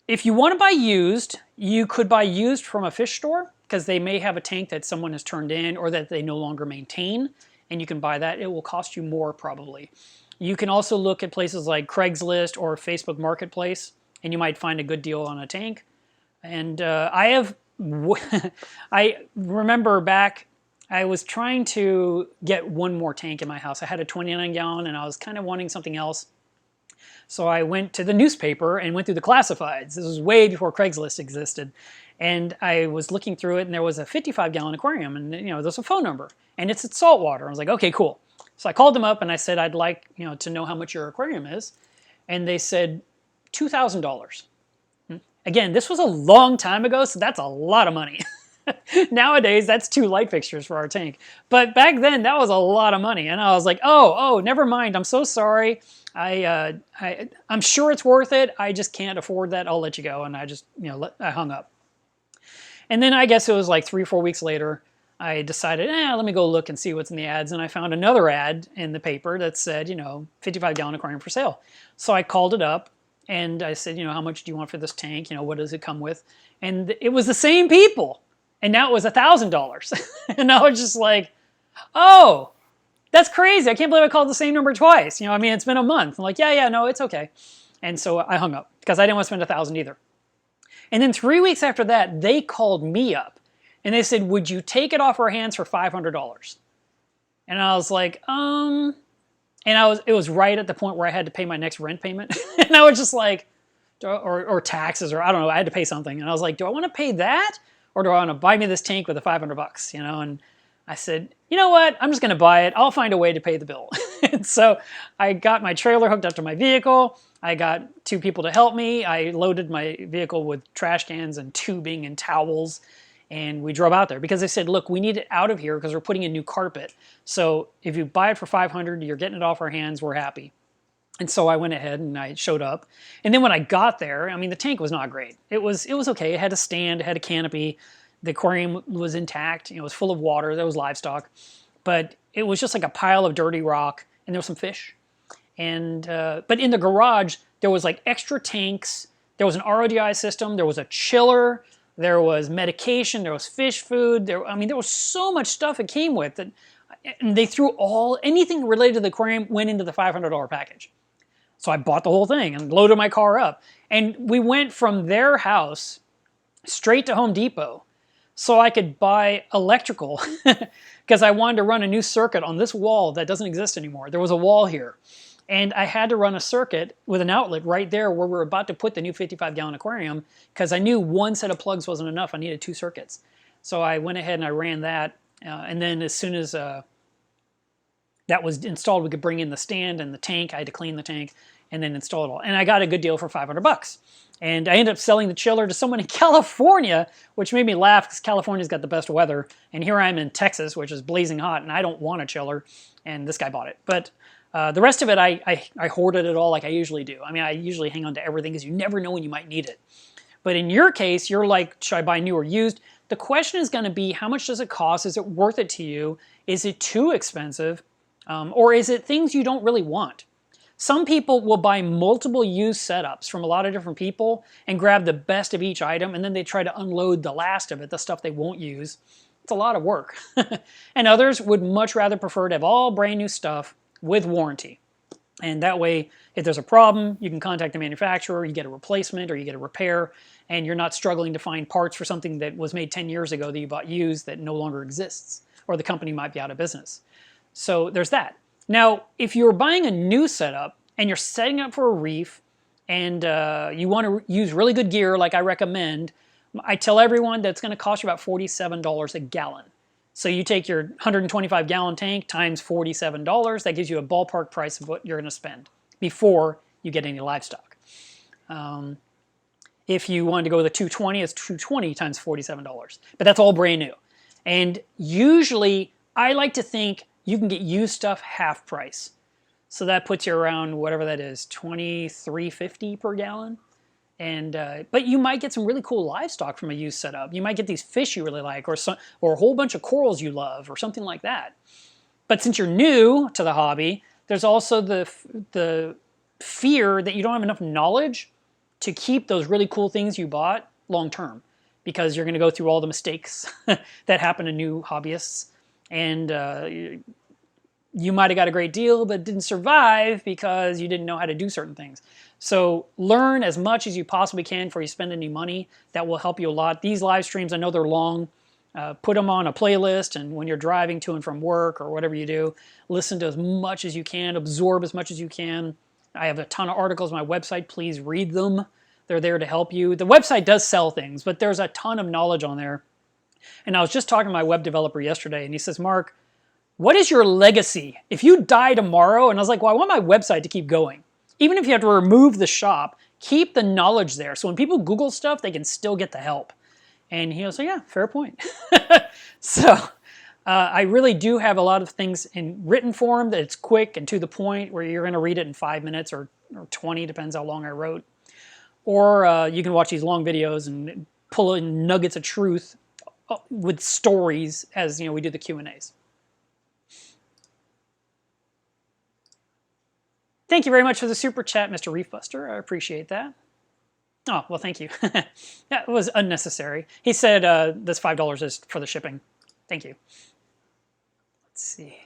Speaker 1: If you want to buy used, you could buy used from a fish store because they may have a tank that someone has turned in or that they no longer maintain, and you can buy that. It will cost you more probably. You can also look at places like Craigslist or Facebook Marketplace, and you might find a good deal on a tank. And I remember back, I was trying to get one more tank in my house. I had a 29 gallon and I was kind of wanting something else. So I went to the newspaper and went through the classifieds. This was way before Craigslist existed. And I was looking through it and there was a 55 gallon aquarium and there's a phone number and it's at saltwater. I was like, okay, cool. So I called them up and I said, I'd like to know how much your aquarium is. And they said $2,000. Again, this was a long time ago, so that's a lot of money. Nowadays, that's 2 light fixtures for our tank. But back then, that was a lot of money. And I was like, oh, never mind. I'm so sorry. I'm sure it's worth it. I just can't afford that. I'll let you go. And I just, I hung up. And then I guess it was like 3 or 4 weeks later, I decided, let me go look and see what's in the ads. And I found another ad in the paper that said, 55 gallon aquarium for sale. So I called it up. And I said, how much do you want for this tank? What does it come with? And it was the same people. And now it was $1,000. And I was just like, oh, that's crazy. I can't believe I called the same number twice. It's been a month. I'm like, yeah, no, it's okay. And so I hung up because I didn't want to spend $1,000 either. And then 3 weeks after that, they called me up and they said, would you take it off our hands for $500? And I was like, And it was right at the point where I had to pay my next rent payment. And I was just like, or taxes, or I don't know, I had to pay something. And I was like, do I want to pay that? Or do I want to buy me this tank with the $500, And I said, you know what? I'm just going to buy it. I'll find a way to pay the bill. And so I got my trailer hooked up to my vehicle. I got 2 people to help me. I loaded my vehicle with trash cans and tubing and towels. And we drove out there because they said, look, we need it out of here because we're putting in new carpet. So if you buy it for $500, you're getting it off our hands, we're happy. And so I went ahead and I showed up. And then when I got there, the tank was not great. It was okay. It had a stand, it had a canopy. The aquarium was intact. It was full of water. There was livestock. But it was just like a pile of dirty rock and there was some fish. And but in the garage, there was like extra tanks. There was an RODI system. There was a chiller. There was medication, there was fish food, there was so much stuff it came with that, and they threw anything related to the aquarium went into the $500 package. So I bought the whole thing and loaded my car up. And we went from their house straight to Home Depot so I could buy electrical because I wanted to run a new circuit on this wall that doesn't exist anymore. There was a wall here. And I had to run a circuit with an outlet right there where we're about to put the new 55 gallon aquarium because I knew one set of plugs wasn't enough. I needed 2 circuits. So I went ahead and I ran that. And then as soon as that that was installed. We could bring in the stand and the tank. I had to clean the tank and then install it all. And I got a good deal for 500 bucks. And I ended up selling the chiller to someone in California, which made me laugh because California's got the best weather. And here I am in Texas, which is blazing hot, and I don't want a chiller. And this guy bought it. But the rest of it, I hoarded it all like I usually do. I mean, I usually hang on to everything because you never know when you might need it. But in your case, you're like, should I buy new or used? The question is going to be, how much does it cost? Is it worth it to you? Is it too expensive? Or is it things you don't really want? Some people will buy multiple used setups from a lot of different people and grab the best of each item, and then they try to unload the last of it, the stuff they won't use. It's a lot of work. And others would much rather prefer to have all brand new stuff with warranty. And that way, if there's a problem, you can contact the manufacturer, you get a replacement or you get a repair, and you're not struggling to find parts for something that was made 10 years ago that you bought used that no longer exists, or the company might be out of business. So there's that. Now, if you're buying a new setup and you're setting up for a reef and you want to use really good gear like I recommend, I tell everyone that's going to cost you about $47 a gallon. So you take your 125 gallon tank times $47, that gives you a ballpark price of what you're going to spend before you get any livestock. If you wanted to go with a 220, it's 220 times $47, but that's all brand new. And usually I like to think you can get used stuff half price. So that puts you around whatever that is, $23.50 per gallon. And but you might get some really cool livestock from a used setup. You might get these fish you really like, or a whole bunch of corals you love, or something like that. But since you're new to the hobby, there's also the fear that you don't have enough knowledge to keep those really cool things you bought long term, because you're going to go through all the mistakes that happen to new hobbyists. And you might have got a great deal, but didn't survive because you didn't know how to do certain things. So learn as much as you possibly can before you spend any money. That will help you a lot. These live streams, I know they're long. Put them on a playlist, and when you're driving to and from work or whatever you do, listen to as much as you can, absorb as much as you can. I have a ton of articles on my website. Please read them. They're there to help you. The website does sell things, but there's a ton of knowledge on there. And I was just talking to my web developer yesterday, and he says, Mark, what is your legacy? If you die tomorrow, and I was like, well, I want my website to keep going. Even if you have to remove the shop, keep the knowledge there. So when people Google stuff, they can still get the help. And he was like, yeah, fair point. So I really do have a lot of things in written form that it's quick and to the point, where you're going to read it in 5 minutes or 20, depends how long I wrote. Or you can watch these long videos and pull in nuggets of truth with stories as we do the Q&As. Thank you very much for the super chat, Mr. Reefbuster. I appreciate that. Oh, well, thank you. That was unnecessary. He said this $5 is for the shipping. Thank you. Let's see.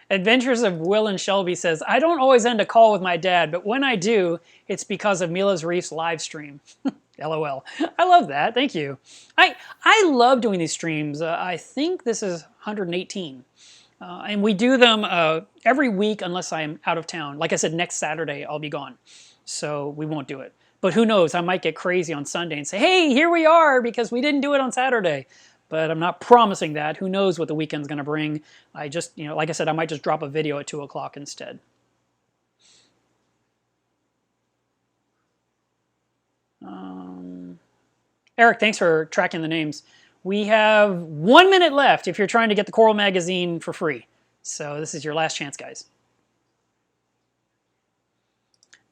Speaker 1: Adventures of Will and Shelby says, I don't always end a call with my dad, but when I do, it's because of Mila's Reef's live stream. LOL. I love that. Thank you. I love doing these streams. I think this is 118. And we do them every week unless I'm out of town. Like I said, next Saturday I'll be gone. So we won't do it. But who knows? I might get crazy on Sunday and say, hey, here we are because we didn't do it on Saturday. But I'm not promising that. Who knows what the weekend's going to bring. I just, like I said, I might just drop a video at 2 o'clock instead. Eric, thanks for tracking the names. We have 1 minute left if you're trying to get the Coral Magazine for free. So this is your last chance, guys.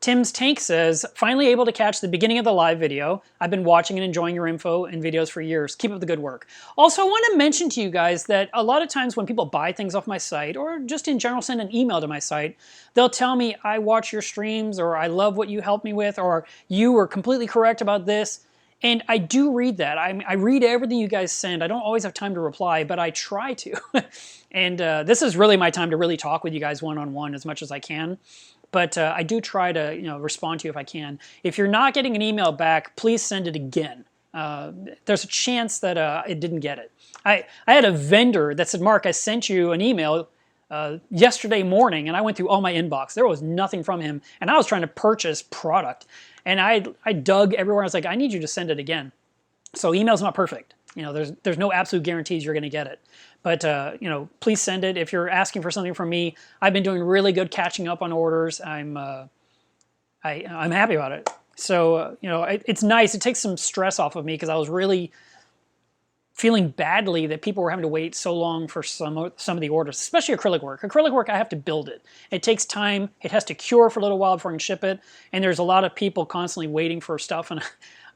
Speaker 1: Tim's Tank says, finally able to catch the beginning of the live video. I've been watching and enjoying your info and videos for years. Keep up the good work. Also, I want to mention to you guys that a lot of times when people buy things off my site, or just in general send an email to my site, they'll tell me, I watch your streams, or I love what you helped me with, or you were completely correct about this. And I do read that. I read everything you guys send. I don't always have time to reply, but I try to. And this is really my time to really talk with you guys one-on-one as much as I can. But I do try to respond to you if I can. If you're not getting an email back, please send it again. There's a chance that it didn't get it. I had a vendor that said, Mark, I sent you an email yesterday morning, and I went through all my inbox. There was nothing from him, and I was trying to purchase product, and I dug everywhere. I was like, I need you to send it again. So email's not perfect. You know, there's no absolute guarantees you're going to get it. But, you know, please send it. If you're asking for something from me, I've been doing really good catching up on orders. I'm happy about it. So, you know, it's nice. It takes some stress off of me because I was really feeling badly that people were having to wait so long for some of the orders, especially acrylic work. Acrylic work, I have to build it. It takes time. It has to cure for a little while before I can ship it. And there's a lot of people constantly waiting for stuff. And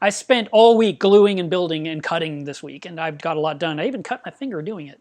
Speaker 1: I spent all week gluing and building and cutting this week, and I've got a lot done. I even cut my finger doing it.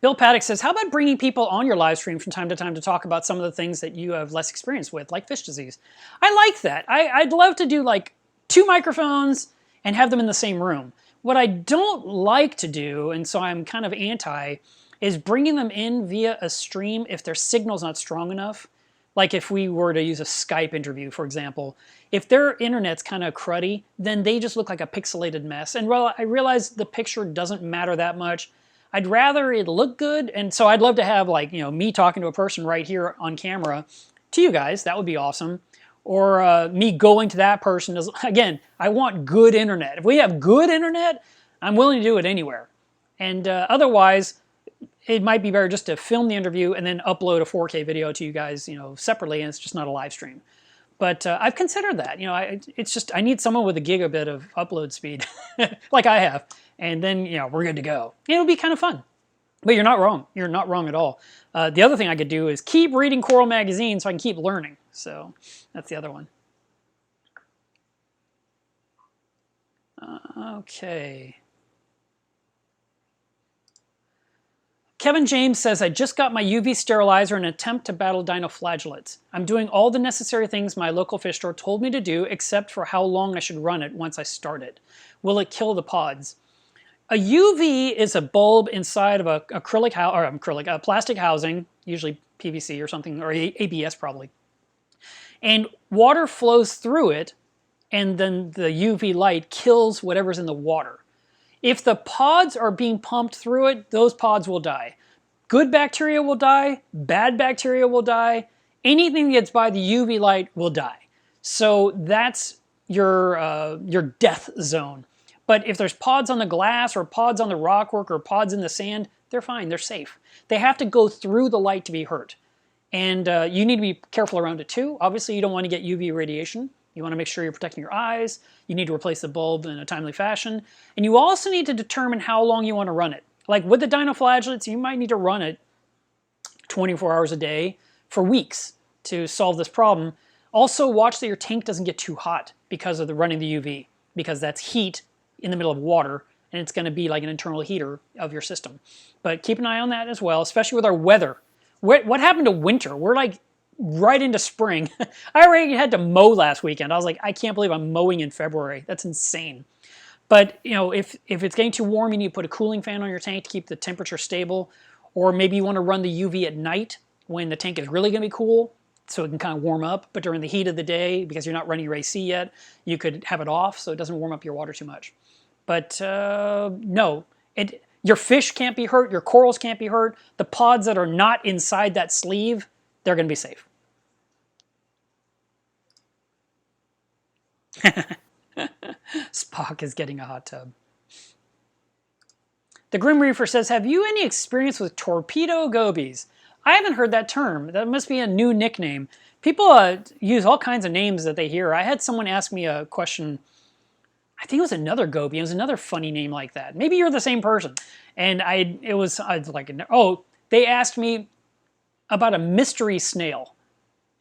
Speaker 1: Bill Paddock says, how about bringing people on your live stream from time to time to talk about some of the things that you have less experience with, like fish disease? I like that. I'd love to do like 2 microphones and have them in the same room. What I don't like to do, and so I'm kind of anti, is bringing them in via a stream if their signal's not strong enough. Like if we were to use a Skype interview, for example, if their internet's kind of cruddy, then they just look like a pixelated mess. And while I realize the picture doesn't matter that much, I'd rather it look good, and so I'd love to have, like, you know, me talking to a person right here on camera to you guys. That would be awesome. Or me going to that person. Again, I want good internet. If we have good internet, I'm willing to do it anywhere. And otherwise, it might be better just to film the interview and then upload a 4K video to you guys, you know, separately, and it's just not a live stream. But I've considered that. You know, it's just I need someone with a gigabit of upload speed, like I have. And then, you know, we're good to go. It'll be kind of fun. But you're not wrong. You're not wrong at all. The other thing I could do is keep reading Coral Magazine so I can keep learning. So that's the other one. Okay. Kevin James says, I just got my UV sterilizer in an attempt to battle dinoflagellates. I'm doing all the necessary things my local fish store told me to do, except for how long I should run it once I start it. Will it kill the pods? A UV is a bulb inside of a plastic housing, usually PVC or something, or ABS probably. And water flows through it, and then the UV light kills whatever's in the water. If the pods are being pumped through it, those pods will die. Good bacteria will die, bad bacteria will die, anything that gets by the UV light will die. So that's your death zone. But if there's pods on the glass or pods on the rockwork or pods in the sand, they're fine, they're safe. They have to go through the light to be hurt. And you need to be careful around it too. Obviously, you don't want to get UV radiation. You want to make sure you're protecting your eyes. You need to replace the bulb in a timely fashion. And you also need to determine how long you want to run it. Like with the dinoflagellates, you might need to run it 24 hours a day for weeks to solve this problem. Also, watch that your tank doesn't get too hot because of the running the UV, because that's heat in the middle of water, and it's going to be like an internal heater of your system. But keep an eye on that as well, especially with our weather. What happened to winter? We're like right into spring. I already had to mow last weekend. I was like, I can't believe I'm mowing in February. That's insane. But you know, if it's getting too warm, you need to put a cooling fan on your tank to keep the temperature stable. Or maybe you want to run the UV at night when the tank is really going to be cool, so it can kind of warm up. But during the heat of the day, because you're not running your AC yet, you could have it off so it doesn't warm up your water too much. But no, your fish can't be hurt, your corals can't be hurt. The pods that are not inside that sleeve, they're going to be safe. Spock is getting a hot tub. The Grim Reaper says, have you any experience with torpedo gobies? I haven't heard that term. That must be a new nickname. People use all kinds of names that they hear. I had someone ask me a question, I think it was another goby. It was another funny name like that. Maybe you're the same person. And I was like, oh, they asked me about a mystery snail.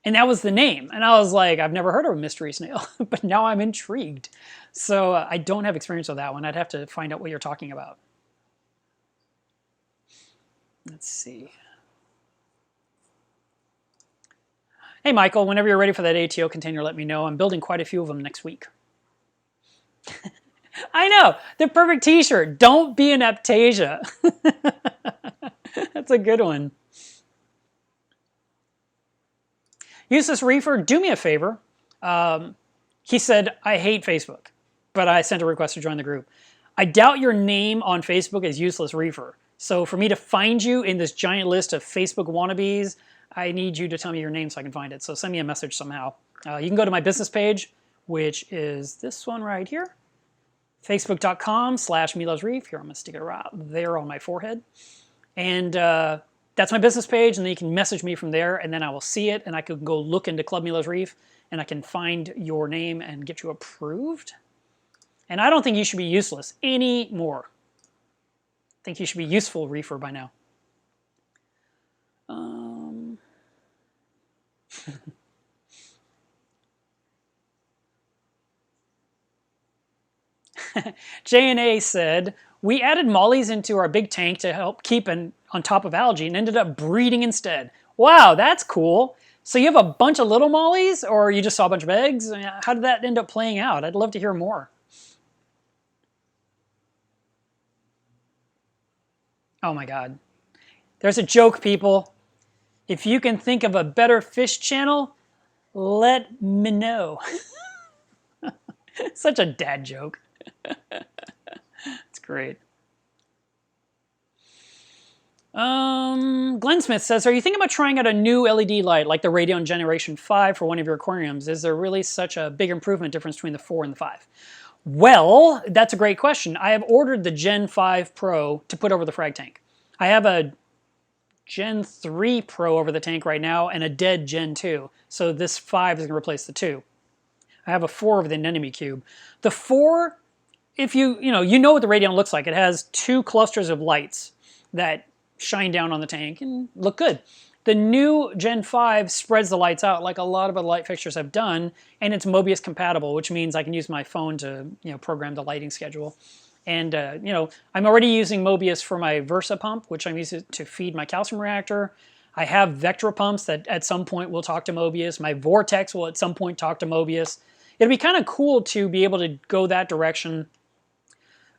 Speaker 1: And that was the name. And I was like, I've never heard of a mystery snail, but now I'm intrigued. So I don't have experience with that one. I'd have to find out what you're talking about. Let's see. Hey, Michael, whenever you're ready for that ATO container, let me know. I'm building quite a few of them next week. I know, the perfect t-shirt. Don't be an Aptasia. That's a good one. Useless Reefer, do me a favor. He said, I hate Facebook. but I sent a request to join the group. I doubt your name on Facebook is Useless Reefer. So for me to find you in this giant list of Facebook wannabes, I need you to tell me your name so I can find it. So send me a message somehow. You can go to my business page, which is this one right here. Facebook.com/MeLovesReef. Here, I'm going to stick it right there on my forehead. And that's my business page, and then you can message me from there, and then I will see it, and I can go look into Club Me Loves Reef, and I can find your name and get you approved. And I don't think you should be useless anymore. I think you should be useful reefer by now. J&A said, we added mollies into our big tank to help keep on top of algae and ended up breeding instead. Wow, that's cool. So you have a bunch of little mollies, or you just saw a bunch of eggs? How did that end up playing out? I'd love to hear more. Oh my God. There's a joke, people. If you can think of a better fish channel, let me know. Such a dad joke. It's great. Glenn Smith says, are you thinking about trying out a new LED light like the Radeon Generation 5 for one of your aquariums? Is there really such a big improvement difference between the 4 and the 5? Well, that's a great question. I have ordered the Gen 5 Pro to put over the frag tank. I have a Gen 3 Pro over the tank right now and a dead Gen 2. So this 5 is going to replace the 2. I have a 4 over the Anemone Cube. The 4, if you know what the Radeon looks like. It has 2 clusters of lights that shine down on the tank and look good. The new Gen 5 spreads the lights out like a lot of the light fixtures have done, and it's Mobius compatible, which means I can use my phone to program the lighting schedule. And I'm already using Mobius for my Versa pump, which I'm using to feed my calcium reactor. I have Vectra pumps that at some point will talk to Mobius. My Vortex will at some point talk to Mobius. It'd be kind of cool to be able to go that direction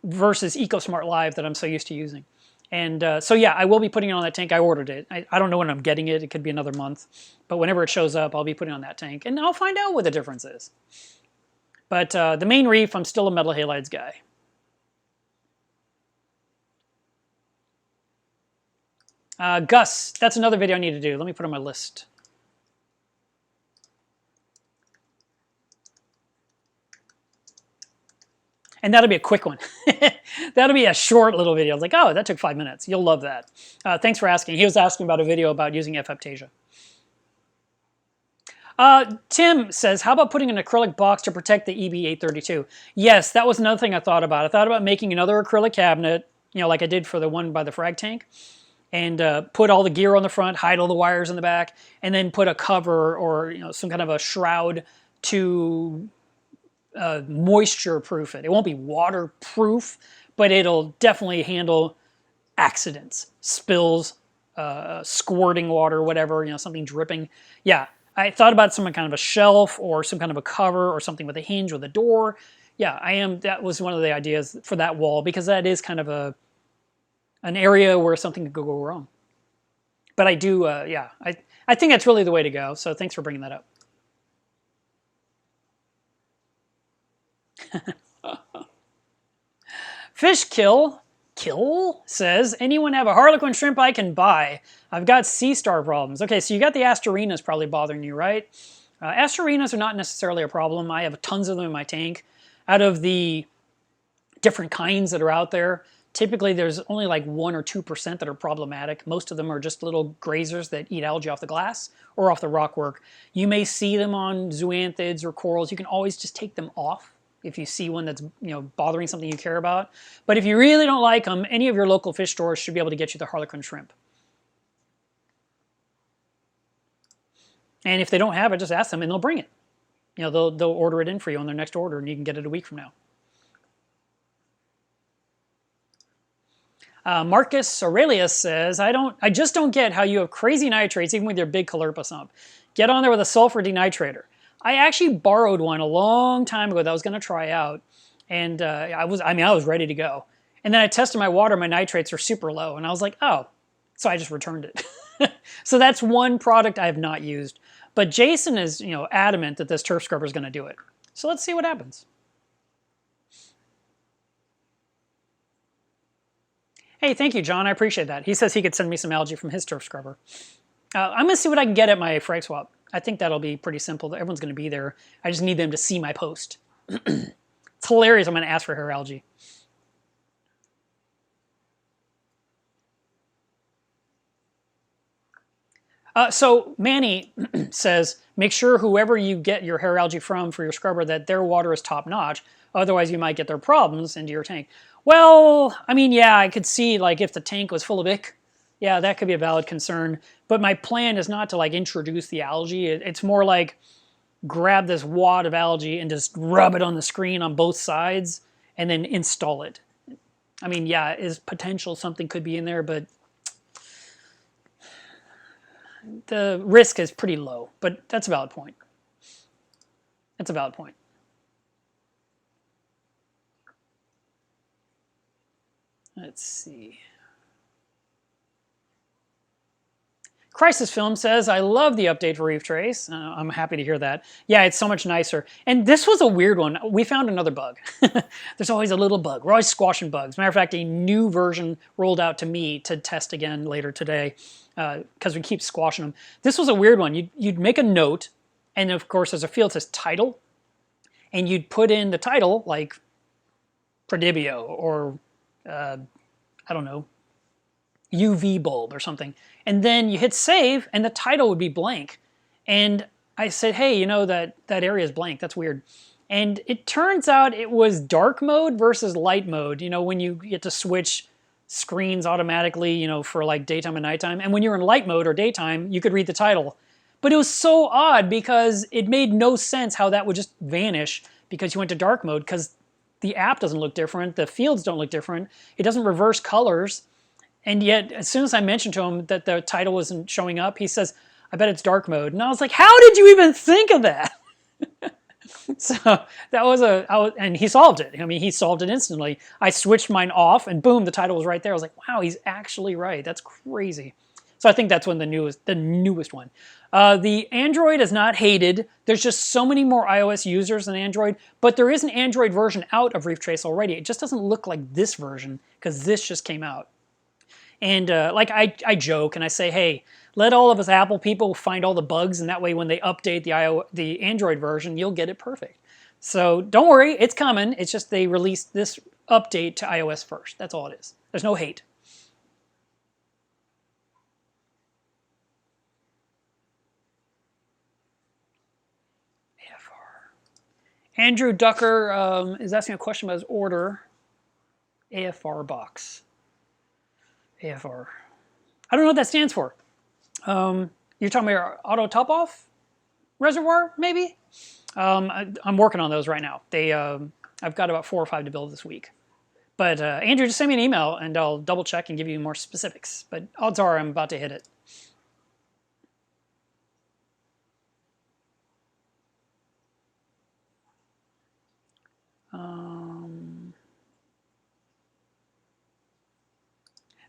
Speaker 1: versus EcoSmart Live that I'm so used to using. And so yeah, I will be putting it on that tank. I ordered it. I don't know when I'm getting it. It could be another month. But whenever it shows up, I'll be putting it on that tank. And I'll find out what the difference is. But the main reef, I'm still a metal halides guy. Gus, that's another video I need to do. Let me put it on my list. And that'll be a quick one. That'll be a short little video. Like, oh, that took 5 minutes. You'll love that. Thanks for asking. He was asking about a video about using F-Aptasia. Tim says, how about putting an acrylic box to protect the EB832? Yes, that was another thing I thought about. I thought about making another acrylic cabinet, like I did for the one by the frag tank, and put all the gear on the front, hide all the wires in the back, and then put a cover or some kind of a shroud to moisture proof it. It won't be waterproof, but it'll definitely handle accidents, spills, squirting water, whatever, something dripping. Yeah, I thought about some kind of a shelf or some kind of a cover or something with a hinge with a door. Yeah, that was one of the ideas for that wall, because that is kind of an area where something could go wrong. But I do, yeah, I think that's really the way to go. So thanks for bringing that up. Fish Kill says, anyone have a Harlequin shrimp I can buy? I've got sea star problems. Okay, so you got the Astorinas probably bothering you, right? Astorinas are not necessarily a problem. I have tons of them in my tank. Out of the different kinds that are out there, typically there's only like 1 or 2% that are problematic. Most of them are just little grazers that eat algae off the glass or off the rockwork. You may see them on zoanthids or corals. You can always just take them off if you see one that's bothering something you care about. But if you really don't like them, any of your local fish stores should be able to get you the Harlequin shrimp. And if they don't have it, just ask them and they'll bring it. They'll order it in for you on their next order, and you can get it a week from now. Marcus Aurelius says, I just don't get how you have crazy nitrates even with your big Caulerpa sump. Get on there with a sulfur denitrator. I actually borrowed one a long time ago that I was going to try out, and I was ready to go. And then I tested my water, my nitrates are super low, and I was like, oh, so I just returned it. So that's one product I have not used. But Jason is, adamant that this turf scrubber is going to do it. So let's see what happens. Hey, thank you, John. I appreciate that. He says he could send me some algae from his turf scrubber. I'm going to see what I can get at my frag swap. I think that'll be pretty simple. Everyone's going to be there. I just need them to see my post. It's hilarious. I'm going to ask for hair algae. So Manny says, make sure whoever you get your hair algae from for your scrubber, that their water is top notch. Otherwise, you might get their problems into your tank. Well, I mean, yeah, I could see like if the tank was full of ick, yeah, that could be a valid concern. But my plan is not to like introduce the algae. It's more like grab this wad of algae and just rub it on the screen on both sides and then install it. I mean, yeah, is potential something could be in there, but the risk is pretty low. But that's a valid point. That's a valid point. Let's see. Crisis Film says, I love the update for Reef Trace. I'm happy to hear that. Yeah, it's so much nicer. And this was a weird one. We found another bug. There's always a little bug. We're always squashing bugs. Matter of fact, a new version rolled out to me to test again later today because we keep squashing them. This was a weird one. You'd make a note, and of course there's a field that says title, and you'd put in the title like Prodibio or I don't know, UV bulb or something. And then you hit save and the title would be blank. And I said, hey, you know, that area is blank. That's weird. And it turns out it was dark mode versus light mode. You know, when you get to switch screens automatically, you know, for like daytime and nighttime. And when you're in light mode or daytime, you could read the title. But it was so odd because it made no sense how that would just vanish because you went to dark mode, because the app doesn't look different. The fields don't look different. It doesn't reverse colors. And yet, as soon as I mentioned to him that the title wasn't showing up, he says, I bet it's dark mode. And I was like, how did you even think of that? So that was and he solved it. I mean, he solved it instantly. I switched mine off and boom, the title was right there. I was like, wow, he's actually right. That's crazy. So I think that's the newest one. The Android is not hated. There's just so many more iOS users than Android, but there is an Android version out of Reef Trace already. It just doesn't look like this version because this just came out. And like I joke and I say, hey, let all of us Apple people find all the bugs, and that way when they update the Android version, you'll get it perfect. So don't worry, it's coming. It's just they released this update to iOS first. That's all it is. There's no hate. Andrew Ducker is asking a question about his order. AFR box. AFR. I don't know what that stands for. You're talking about auto top-off reservoir, maybe? I'm working on those right now. I've got about 4 or 5 to build this week. But Andrew, just send me an email and I'll double check and give you more specifics. But odds are I'm about to hit it.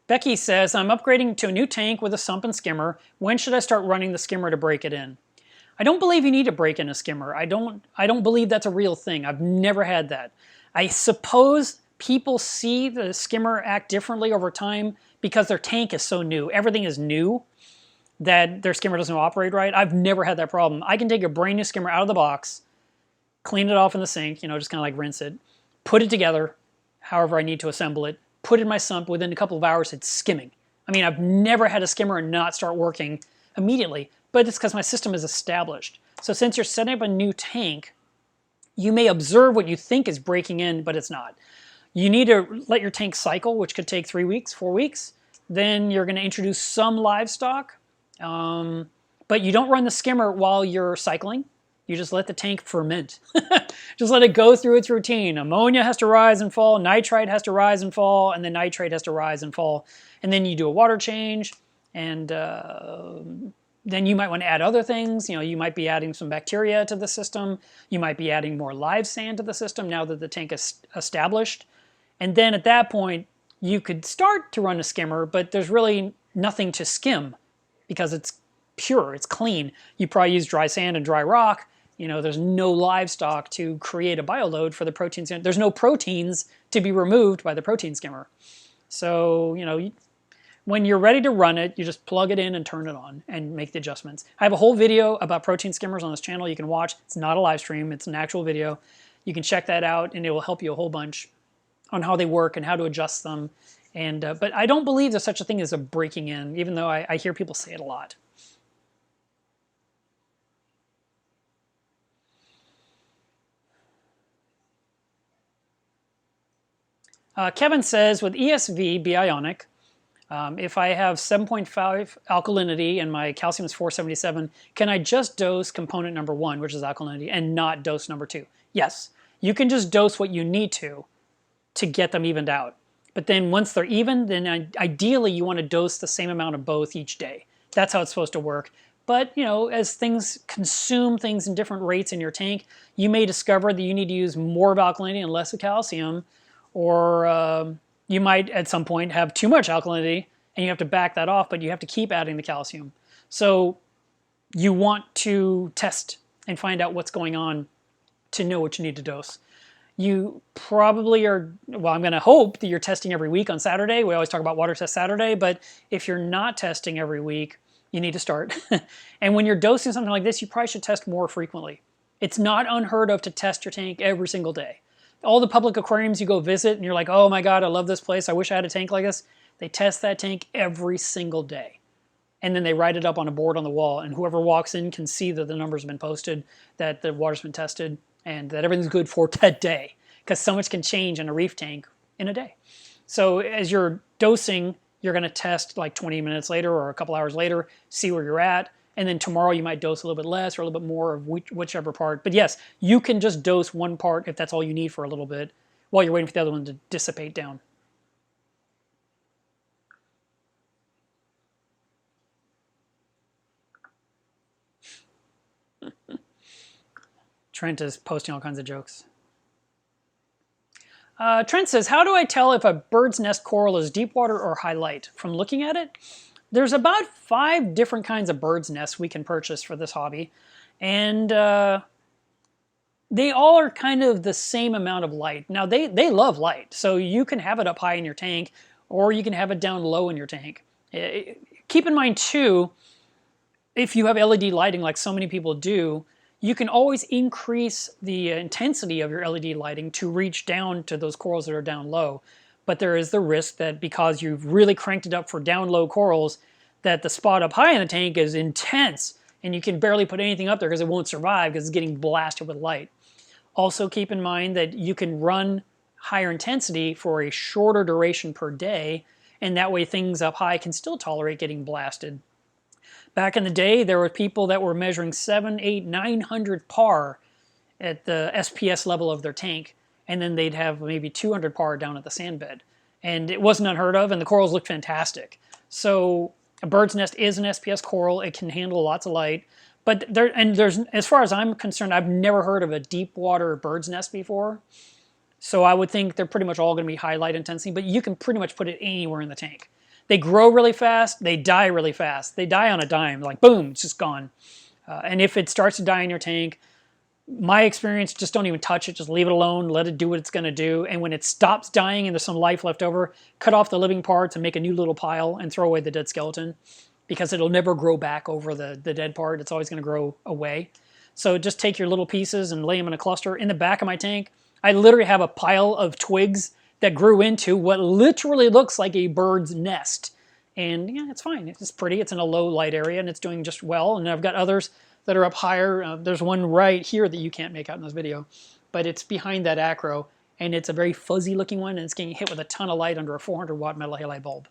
Speaker 1: Becky says, I'm upgrading to a new tank with a sump and skimmer. When should I start running the skimmer to break it in? I don't believe you need to break in a skimmer. I don't believe that's a real thing. I've never had that. I suppose people see the skimmer act differently over time because their tank is so new. Everything is new that their skimmer doesn't operate right. I've never had that problem. I can take a brand new skimmer out of the box, clean it off in the sink, you know, just kind of like rinse it, put it together however I need to assemble it, put it in my sump. Within a couple of hours, it's skimming. I mean, I've never had a skimmer not start working immediately, but it's because my system is established. So since you're setting up a new tank, you may observe what you think is breaking in, but it's not. You need to let your tank cycle, which could take 3 weeks, 4 weeks. Then you're going to introduce some livestock, but you don't run the skimmer while you're cycling. You just let the tank ferment. Just let it go through its routine. Ammonia has to rise and fall, nitrite has to rise and fall, and then nitrate has to rise and fall. And then you do a water change, and then you might want to add other things. You know, you might be adding some bacteria to the system. You might be adding more live sand to the system now that the tank is established. And then at that point, you could start to run a skimmer, but there's really nothing to skim because it's pure, it's clean. You probably use dry sand and dry rock. You know, there's no livestock to create a bioload for the protein skimmer. There's no proteins to be removed by the protein skimmer. So, you know, when you're ready to run it, you just plug it in and turn it on and make the adjustments. I have a whole video about protein skimmers on this channel you can watch. It's not a live stream, it's an actual video. You can check that out and it will help you a whole bunch on how they work and how to adjust them. And but I don't believe there's such a thing as a breaking in, even though I hear people say it a lot. Kevin says, with ESV bionic, if I have 7.5 alkalinity and my calcium is 477, can I just dose component number 1, which is alkalinity, and not dose number 2? Yes, you can just dose what you need to get them evened out. But then once they're even, then ideally you want to dose the same amount of both each day. That's how it's supposed to work. But, you know, as things consume things in different rates in your tank, you may discover that you need to use more of alkalinity and less of calcium, or you might at some point have too much alkalinity and you have to back that off, but you have to keep adding the calcium. So you want to test and find out what's going on to know what you need to dose. You probably are, well, I'm going to hope that you're testing every week on Saturday. We always talk about water test Saturday, but if you're not testing every week, you need to start. And when you're dosing something like this, you probably should test more frequently. It's not unheard of to test your tank every single day. All the public aquariums you go visit and you're like, oh my God, I love this place. I wish I had a tank like this. They test that tank every single day. And then they write it up on a board on the wall, and whoever walks in can see that the numbers have been posted, that the water's been tested, and that everything's good for that day. Because so much can change in a reef tank in a day. So as you're dosing, you're going to test like 20 minutes later or a couple hours later, see where you're at. And then tomorrow you might dose a little bit less or a little bit more of whichever part. But yes, you can just dose one part if that's all you need for a little bit while you're waiting for the other one to dissipate down. Trent is posting all kinds of jokes. Trent says, how do I tell if a bird's nest coral is deep water or high light? From looking at it, there's about 5 different kinds of bird's nests we can purchase for this hobby. And they all are kind of the same amount of light. Now, they love light, so you can have it up high in your tank, or you can have it down low in your tank. Keep in mind, too, if you have LED lighting like so many people do, you can always increase the intensity of your LED lighting to reach down to those corals that are down low. But there is the risk that because you've really cranked it up for down low corals, that the spot up high in the tank is intense and you can barely put anything up there because it won't survive because it's getting blasted with light. Also keep in mind that you can run higher intensity for a shorter duration per day, and that way things up high can still tolerate getting blasted. Back in the day, there were people that were measuring 700, 800, 900 par at the SPS level of their tank, and then they'd have maybe 200 par down at the sand bed. And it wasn't unheard of, and the corals looked fantastic. So a bird's nest is an SPS coral. It can handle lots of light. But there's, as far as I'm concerned, I've never heard of a deep water bird's nest before. So I would think they're pretty much all going to be high light intensity, but you can pretty much put it anywhere in the tank. They grow really fast, they die really fast. They die on a dime, like boom, it's just gone. And if it starts to die in your tank, my experience, just don't even touch it, just leave it alone, let it do what it's going to do. And when it stops dying and there's some life left over, cut off the living parts and make a new little pile and throw away the dead skeleton, because it'll never grow back over the dead part. It's always going to grow away. So just take your little pieces and lay them in a cluster. In the back of my tank, I literally have a pile of twigs that grew into what literally looks like a bird's nest. And yeah, it's fine. It's pretty. It's in a low light area and it's doing just well. And I've got others that are up higher. There's one right here that you can't make out in this video, but it's behind that acro, and it's a very fuzzy looking one, and it's getting hit with a ton of light under a 400 watt metal halide bulb.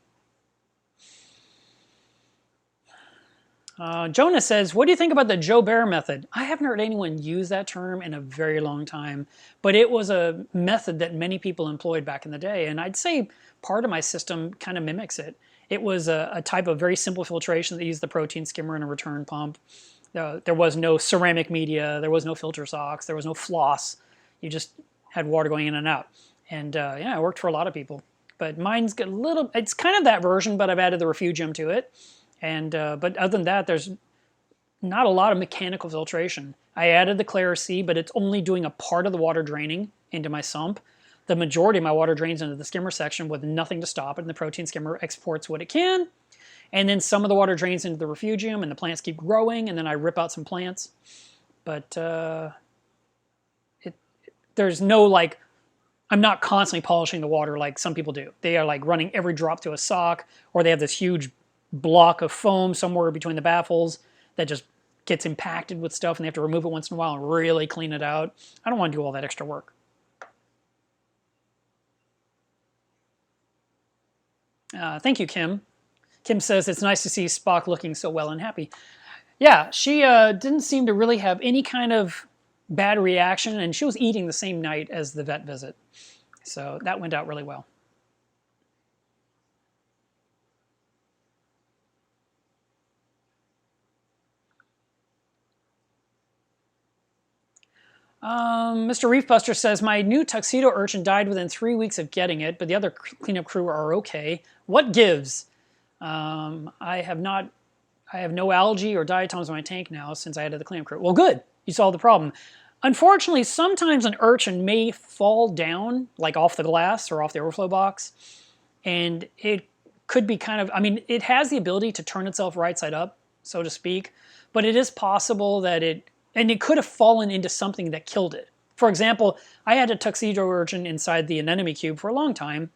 Speaker 1: Jonah says, what do you think about the Joe Bear method? I haven't heard anyone use that term in a very long time, but it was a method that many people employed back in the day, and I'd say part of my system kind of mimics it. It was a type of very simple filtration that used the protein skimmer and a return pump. There was no ceramic media, there was no filter socks, there was no floss. You just had water going in and out. And yeah, it worked for a lot of people. But mine's got a little, it's kind of that version, but I've added the refugium to it. And but other than that, there's not a lot of mechanical filtration. I added the Claris C, but it's only doing a part of the water draining into my sump. the majority of my water drains into the skimmer section with nothing to stop it, and the protein skimmer exports what it can. And then some of the water drains into the refugium, and the plants keep growing, and then I rip out some plants. But there's no, like, I'm not constantly polishing the water like some people do. They are like running every drop through a sock, or they have this huge block of foam somewhere between the baffles that just gets impacted with stuff, and they have to remove it once in a while and really clean it out. I don't want to do all that extra work. Thank you, Kim. Kim says, it's nice to see Spock looking so well and happy. Yeah, she didn't seem to really have any kind of bad reaction, and she was eating the same night as the vet visit. So that went out really well. Mr. Reefbuster says, my new tuxedo urchin died within 3 weeks of getting it, but the other cleanup crew are okay. What gives? I have no algae or diatoms in my tank now since I added the cleanup crew. Well, good. You solved the problem. Unfortunately, sometimes an urchin may fall down, like off the glass or off the overflow box, and it could be kind of, I mean, it has the ability to turn itself right side up, so to speak, but it is possible that it could have fallen into something that killed it. For example, I had a tuxedo urchin inside the anemone cube for a long time,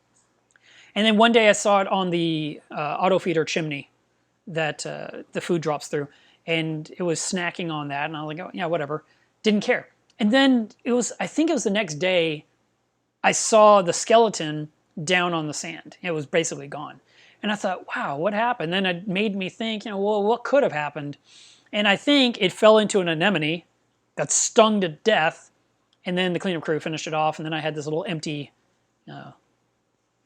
Speaker 1: and then one day I saw it on the auto feeder chimney that the food drops through, and it was snacking on that, and I was like, oh, yeah, whatever. Didn't care. And then I think it was the next day, I saw the skeleton down on the sand. It was basically gone. And I thought, wow, what happened? Then it made me think, well, what could have happened? And I think it fell into an anemone, got stung to death, and then the cleanup crew finished it off, and then I had this little empty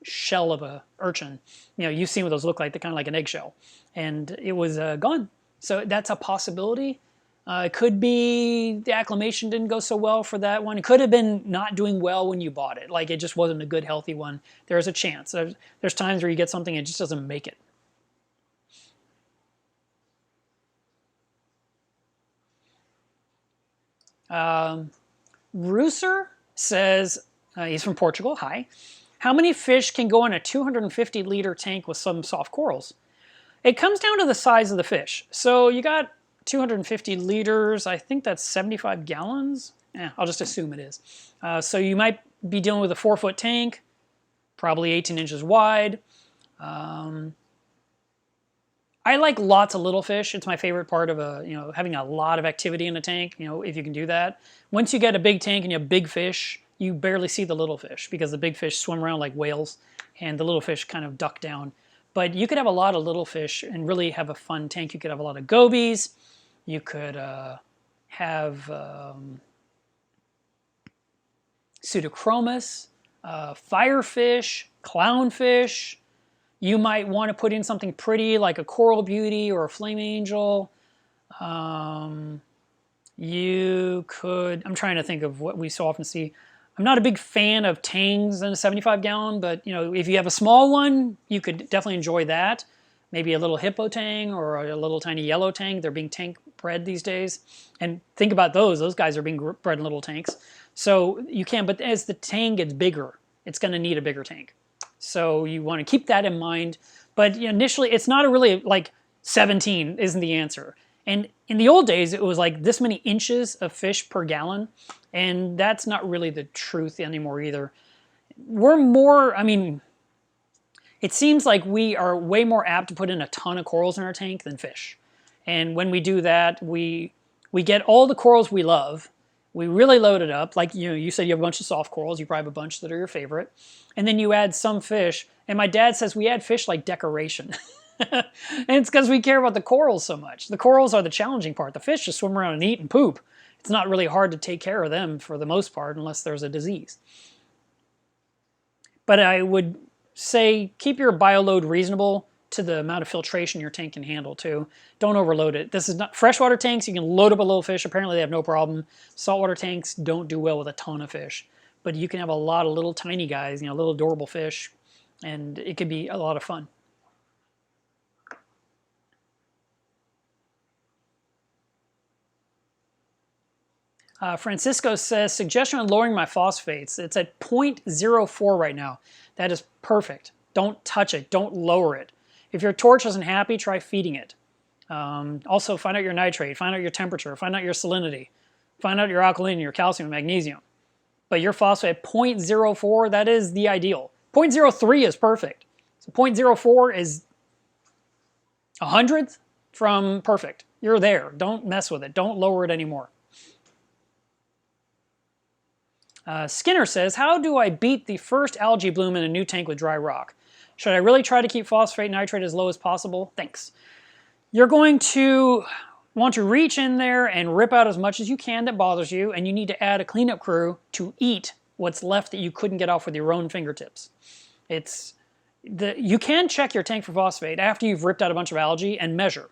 Speaker 1: shell of a urchin. You've seen what those look like. They're kind of like an eggshell. And it was gone. So that's a possibility. It could be the acclimation didn't go so well for that one. It could have been not doing well when you bought it. Like it just wasn't a good, healthy one. There's a chance. There's times where you get something and it just doesn't make it. Rooser says, he's from Portugal, hi. How many fish can go in a 250-liter tank with some soft corals? It comes down to the size of the fish. So you got 250 liters, I think that's 75 gallons. I'll just assume it is. So you might be dealing with a 4-foot tank, probably 18 inches wide. I like lots of little fish. It's my favorite part of having a lot of activity in a tank, if you can do that. Once you get a big tank and you have big fish, you barely see the little fish because the big fish swim around like whales and the little fish kind of duck down. But you could have a lot of little fish and really have a fun tank. You could have a lot of gobies. You could have pseudochromis, firefish, clownfish. You might want to put in something pretty like a coral beauty or a flame angel. You could, I'm trying to think of what we so often see. I'm not a big fan of tangs in a 75-gallon, but if you have a small one, you could definitely enjoy that. Maybe a little hippo tang or a little tiny yellow tang. They're being tank bred these days. And think about those. Those guys are being bred in little tanks. So you can, but as the tank gets bigger, it's going to need a bigger tank. So you want to keep that in mind. But initially, it's not really like 17 isn't the answer. And in the old days, it was like this many inches of fish per gallon. And that's not really the truth anymore either. We're more, it seems like we are way more apt to put in a ton of corals in our tank than fish. And when we do that, we get all the corals we love. We really load it up. Like you said you have a bunch of soft corals. You probably have a bunch that are your favorite. And then you add some fish. And my dad says we add fish like decoration. And it's because we care about the corals so much. The corals are the challenging part. The fish just swim around and eat and poop. It's not really hard to take care of them for the most part unless there's a disease. But I would say keep your bioload reasonable to the amount of filtration your tank can handle too. Don't overload it. This is not freshwater tanks. You can load up a little fish. Apparently they have no problem. Saltwater tanks don't do well with a ton of fish. But you can have a lot of little tiny guys, little adorable fish, and it could be a lot of fun. Francisco says, suggestion on lowering my phosphates. It's at 0.04 right now. That is perfect. Don't touch it. Don't lower it. If your torch isn't happy, try feeding it. Also, find out your nitrate, find out your temperature, find out your salinity, find out your alkalinity, your calcium, and magnesium. But your phosphate at 0.04, that is the ideal. 0.03 is perfect. So 0.04 is 100th from perfect. You're there. Don't mess with it. Don't lower it anymore. Skinner says, how do I beat the first algae bloom in a new tank with dry rock? Should I really try to keep phosphate nitrate as low as possible? Thanks. You're going to want to reach in there and rip out as much as you can that bothers you, and you need to add a cleanup crew to eat what's left that you couldn't get off with your own fingertips. You can check your tank for phosphate after you've ripped out a bunch of algae and measure.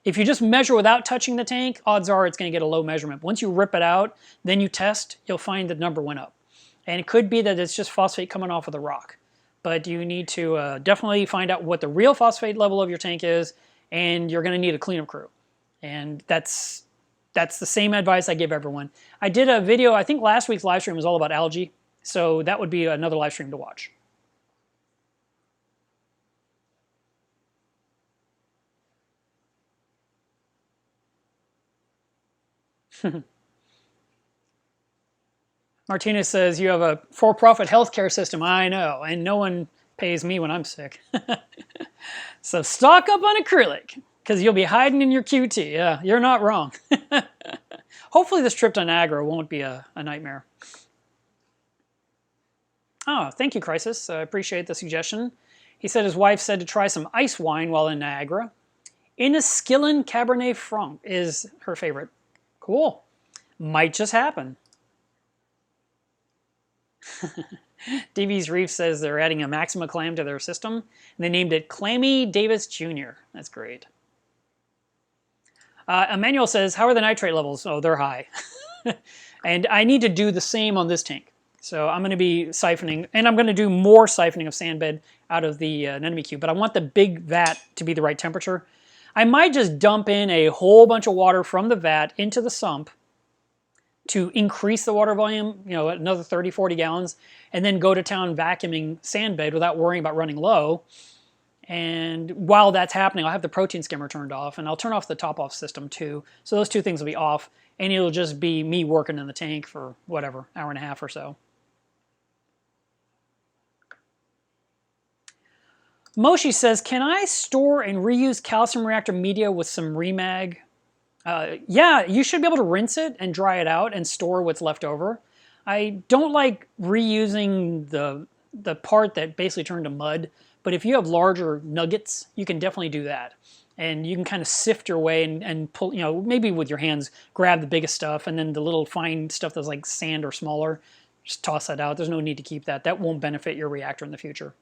Speaker 1: If you just measure without touching the tank, odds are it's going to get a low measurement. Once you rip it out, then you test, you'll find the number went up. And it could be that it's just phosphate coming off of the rock. But you need to definitely find out what the real phosphate level of your tank is, and you're going to need a cleanup crew. And that's the same advice I give everyone. I did a video, I think last week's live stream was all about algae, so that would be another live stream to watch. Martinez says, you have a for-profit healthcare system. I know, and no one pays me when I'm sick. So stock up on acrylic, because you'll be hiding in your QT. Yeah, you're not wrong. Hopefully this trip to Niagara won't be a nightmare. Oh, thank you, Crisis. I appreciate the suggestion. He said his wife said to try some ice wine while in Niagara. Inniskillin Cabernet Franc is her favorite. Cool. Might just happen. DV's Reef says they're adding a Maxima clam to their system, and they named it Clammy Davis Jr. That's great. Emmanuel says, how are the nitrate levels? Oh, they're high. And I need to do the same on this tank. So I'm going to be siphoning, and I'm going to do more siphoning of sandbed out of the anemone cube, but I want the big vat to be the right temperature. I might just dump in a whole bunch of water from the vat into the sump to increase the water volume, another 30, 40 gallons, and then go to town vacuuming sandbed without worrying about running low. And while that's happening, I'll have the protein skimmer turned off, and I'll turn off the top-off system too. So those two things will be off, and it'll just be me working in the tank for whatever, hour and a half or so. Moshi says, can I store and reuse calcium reactor media with some Remag? Yeah, you should be able to rinse it and dry it out and store what's left over. I don't like reusing the part that basically turned to mud, but if you have larger nuggets, you can definitely do that. And you can kind of sift your way and pull, maybe with your hands, grab the biggest stuff, and then the little fine stuff that's like sand or smaller, just toss that out. There's no need to keep that. That won't benefit your reactor in the future.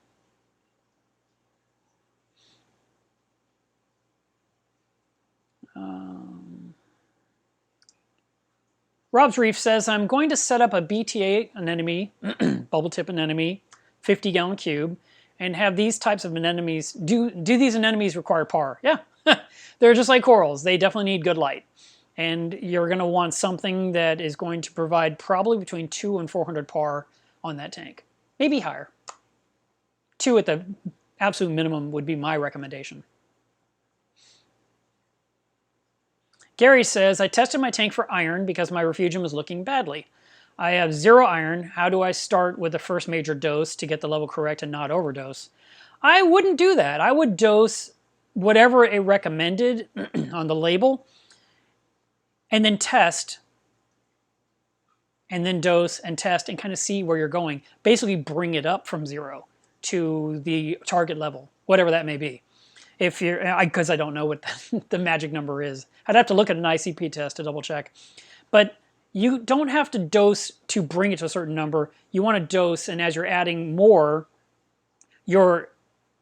Speaker 1: Rob's Reef says, I'm going to set up a BTA anemone, bubble tip anemone, 50-gallon cube, and have these types of anemones, do these anemones require PAR? Yeah, they're just like corals. They definitely need good light. And you're going to want something that is going to provide probably between 200 and 400 PAR on that tank. Maybe higher. 2 at the absolute minimum would be my recommendation. Gary says, I tested my tank for iron because my refugium was looking badly. I have 0 iron. How do I start with the first major dose to get the level correct and not overdose? I wouldn't do that. I would dose whatever it recommended on the label, and then test, and then dose and test and kind of see where you're going. Basically bring it up from 0 to the target level, whatever that may be. If you're, because I don't know what the magic number is. I'd have to look at an ICP test to double check. But you don't have to dose to bring it to a certain number. You want to dose, and as you're adding more, your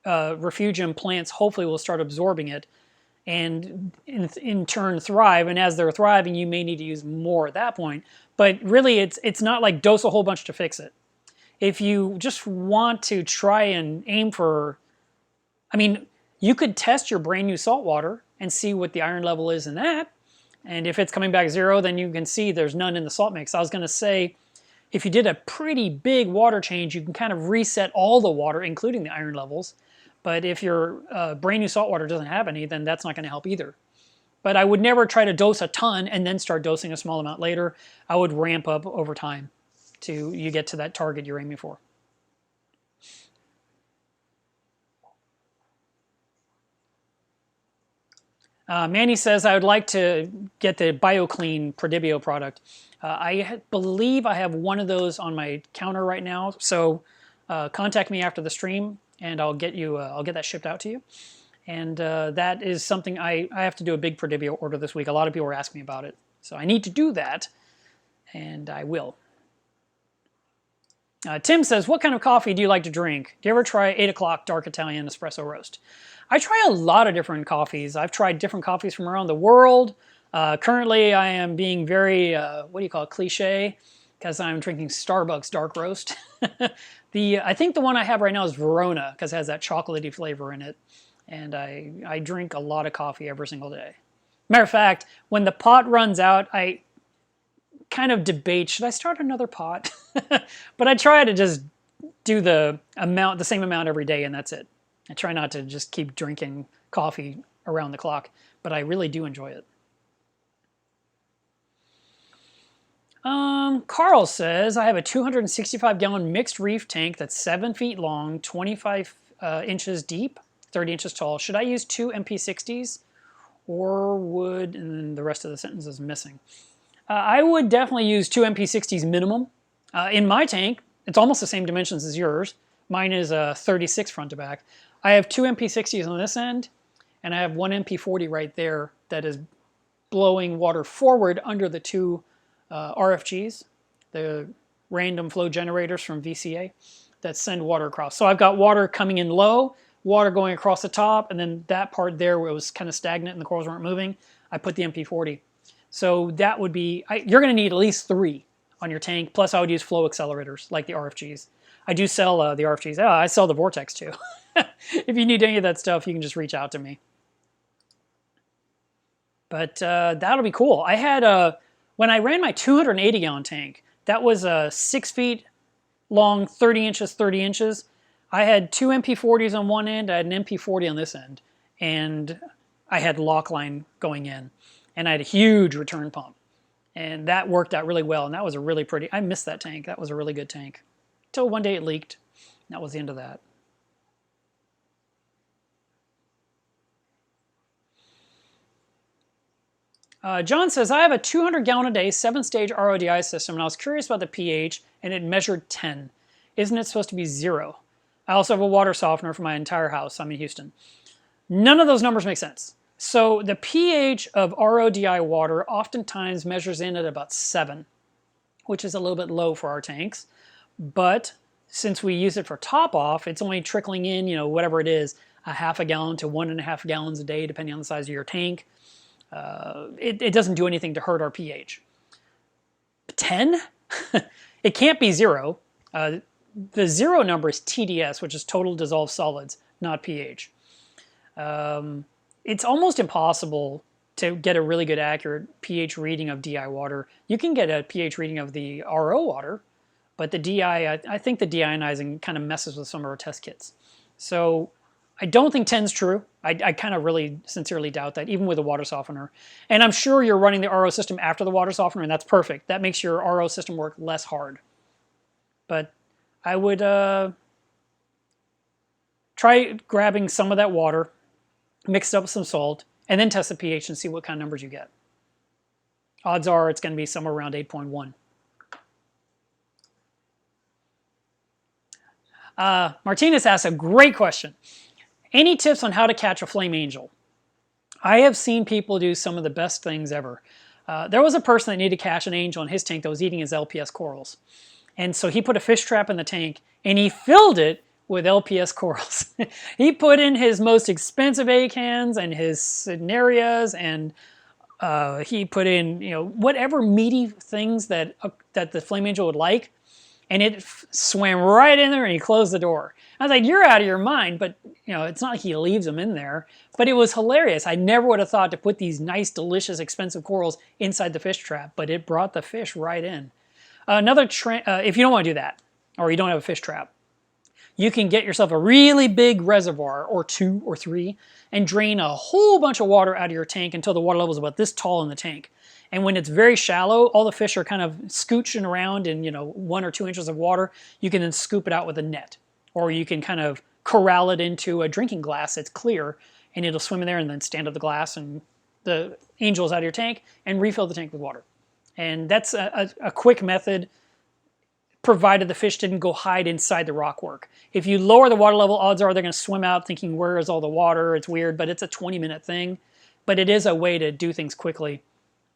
Speaker 1: refugium plants hopefully will start absorbing it and in turn thrive. And as they're thriving, you may need to use more at that point. But really, it's not like dose a whole bunch to fix it. If you just want to try and aim for, you could test your brand new salt water and see what the iron level is in that. And if it's coming back 0, then you can see there's none in the salt mix. I was going to say, if you did a pretty big water change, you can kind of reset all the water, including the iron levels. But if your brand new salt water doesn't have any, then that's not going to help either. But I would never try to dose a ton and then start dosing a small amount later. I would ramp up over time till you get to that target you're aiming for. Manny says, I would like to get the BioClean Prodibio product. I believe I have one of those on my counter right now, so contact me after the stream and I'll get that shipped out to you. And that is something I have to do a big Prodibio order this week. A lot of people are asking me about it. So I need to do that, and I will. Tim says, what kind of coffee do you like to drink? Do you ever try 8 o'clock dark Italian espresso roast? I try a lot of different coffees. I've tried different coffees from around the world. Currently, I am being very, cliche, because I'm drinking Starbucks dark roast. I think the one I have right now is Verona, because it has that chocolatey flavor in it. And I drink a lot of coffee every single day. Matter of fact, when the pot runs out, I kind of debate, should I start another pot? But I try to just do the same amount every day, and that's it. I try not to just keep drinking coffee around the clock, but I really do enjoy it. Carl says, I have a 265-gallon mixed reef tank that's 7 feet long, 25 inches deep, 30 inches tall. Should I use 2 MP60s, or would, and then the rest of the sentence is missing. I would definitely use 2 MP60s minimum. In my tank, it's almost the same dimensions as yours. Mine is 36 front to back. I have 2 MP60s on this end, and I have 1 MP40 right there that is blowing water forward under the 2 RFGs, the random flow generators from VCA that send water across. So I've got water coming in low, water going across the top, and then that part there where it was kind of stagnant and the corals weren't moving, I put the MP40. So that would be, you're going to need at least 3 on your tank, plus I would use flow accelerators like the RFGs. I do sell the RFGs. I sell the Vortex too. If you need any of that stuff, you can just reach out to me. But that'll be cool. I had, when I ran my 280-gallon tank, that was 6 feet long, 30 inches, 30 inches. I had 2 MP40s on one end, I had an MP40 on this end, and I had lock line going in. And I had a huge return pump. And that worked out really well, and that was a really pretty, I missed that tank. That was a really good tank. Until one day it leaked. That was the end of that. John says, I have a 200-gallon-a-day, 7-stage RODI system, and I was curious about the pH, and it measured 10. Isn't it supposed to be 0? I also have a water softener for my entire house. I'm in Houston. None of those numbers make sense. So the pH of RODI water oftentimes measures in at about 7, which is a little bit low for our tanks. But since we use it for top-off, it's only trickling in, whatever it is, a half a gallon to 1.5 gallons a day, depending on the size of your tank. It doesn't do anything to hurt our pH. 10? It can't be 0. The 0 number is TDS, which is total dissolved solids, not pH. It's almost impossible to get a really good accurate pH reading of DI water. You can get a pH reading of the RO water, but the DI, I think the deionizing kind of messes with some of our test kits. So I don't think 10's true. I kind of really sincerely doubt that, even with a water softener. And I'm sure you're running the RO system after the water softener, and that's perfect. That makes your RO system work less hard. But I would try grabbing some of that water, mix it up with some salt, and then test the pH and see what kind of numbers you get. Odds are it's going to be somewhere around 8.1. Martinez asks a great question. Any tips on how to catch a flame angel? I have seen people do some of the best things ever. There was a person that needed to catch an angel in his tank that was eating his LPS corals. And so he put a fish trap in the tank and he filled it with LPS corals. He put in his most expensive A-cans and his Scenarias, and he put in whatever meaty things that the flame angel would like. and it swam right in there and he closed the door. I was like, you're out of your mind, but it's not like he leaves them in there. But it was hilarious. I never would have thought to put these nice, delicious, expensive corals inside the fish trap, but it brought the fish right in. If you don't want to do that, or you don't have a fish trap, you can get yourself a really big reservoir, or 2 or 3, and drain a whole bunch of water out of your tank until the water level is about this tall in the tank. And when it's very shallow, all the fish are kind of scooching around in 1 or 2 inches of water. You can then scoop it out with a net, or you can kind of corral it into a drinking glass that's clear, and it'll swim in there and then stand up the glass and the angel's out of your tank and refill the tank with water. And that's a quick method, provided the fish didn't go hide inside the rockwork. If you lower the water level, odds are they're going to swim out thinking, where is all the water? It's weird, but it's a 20-minute thing. But it is a way to do things quickly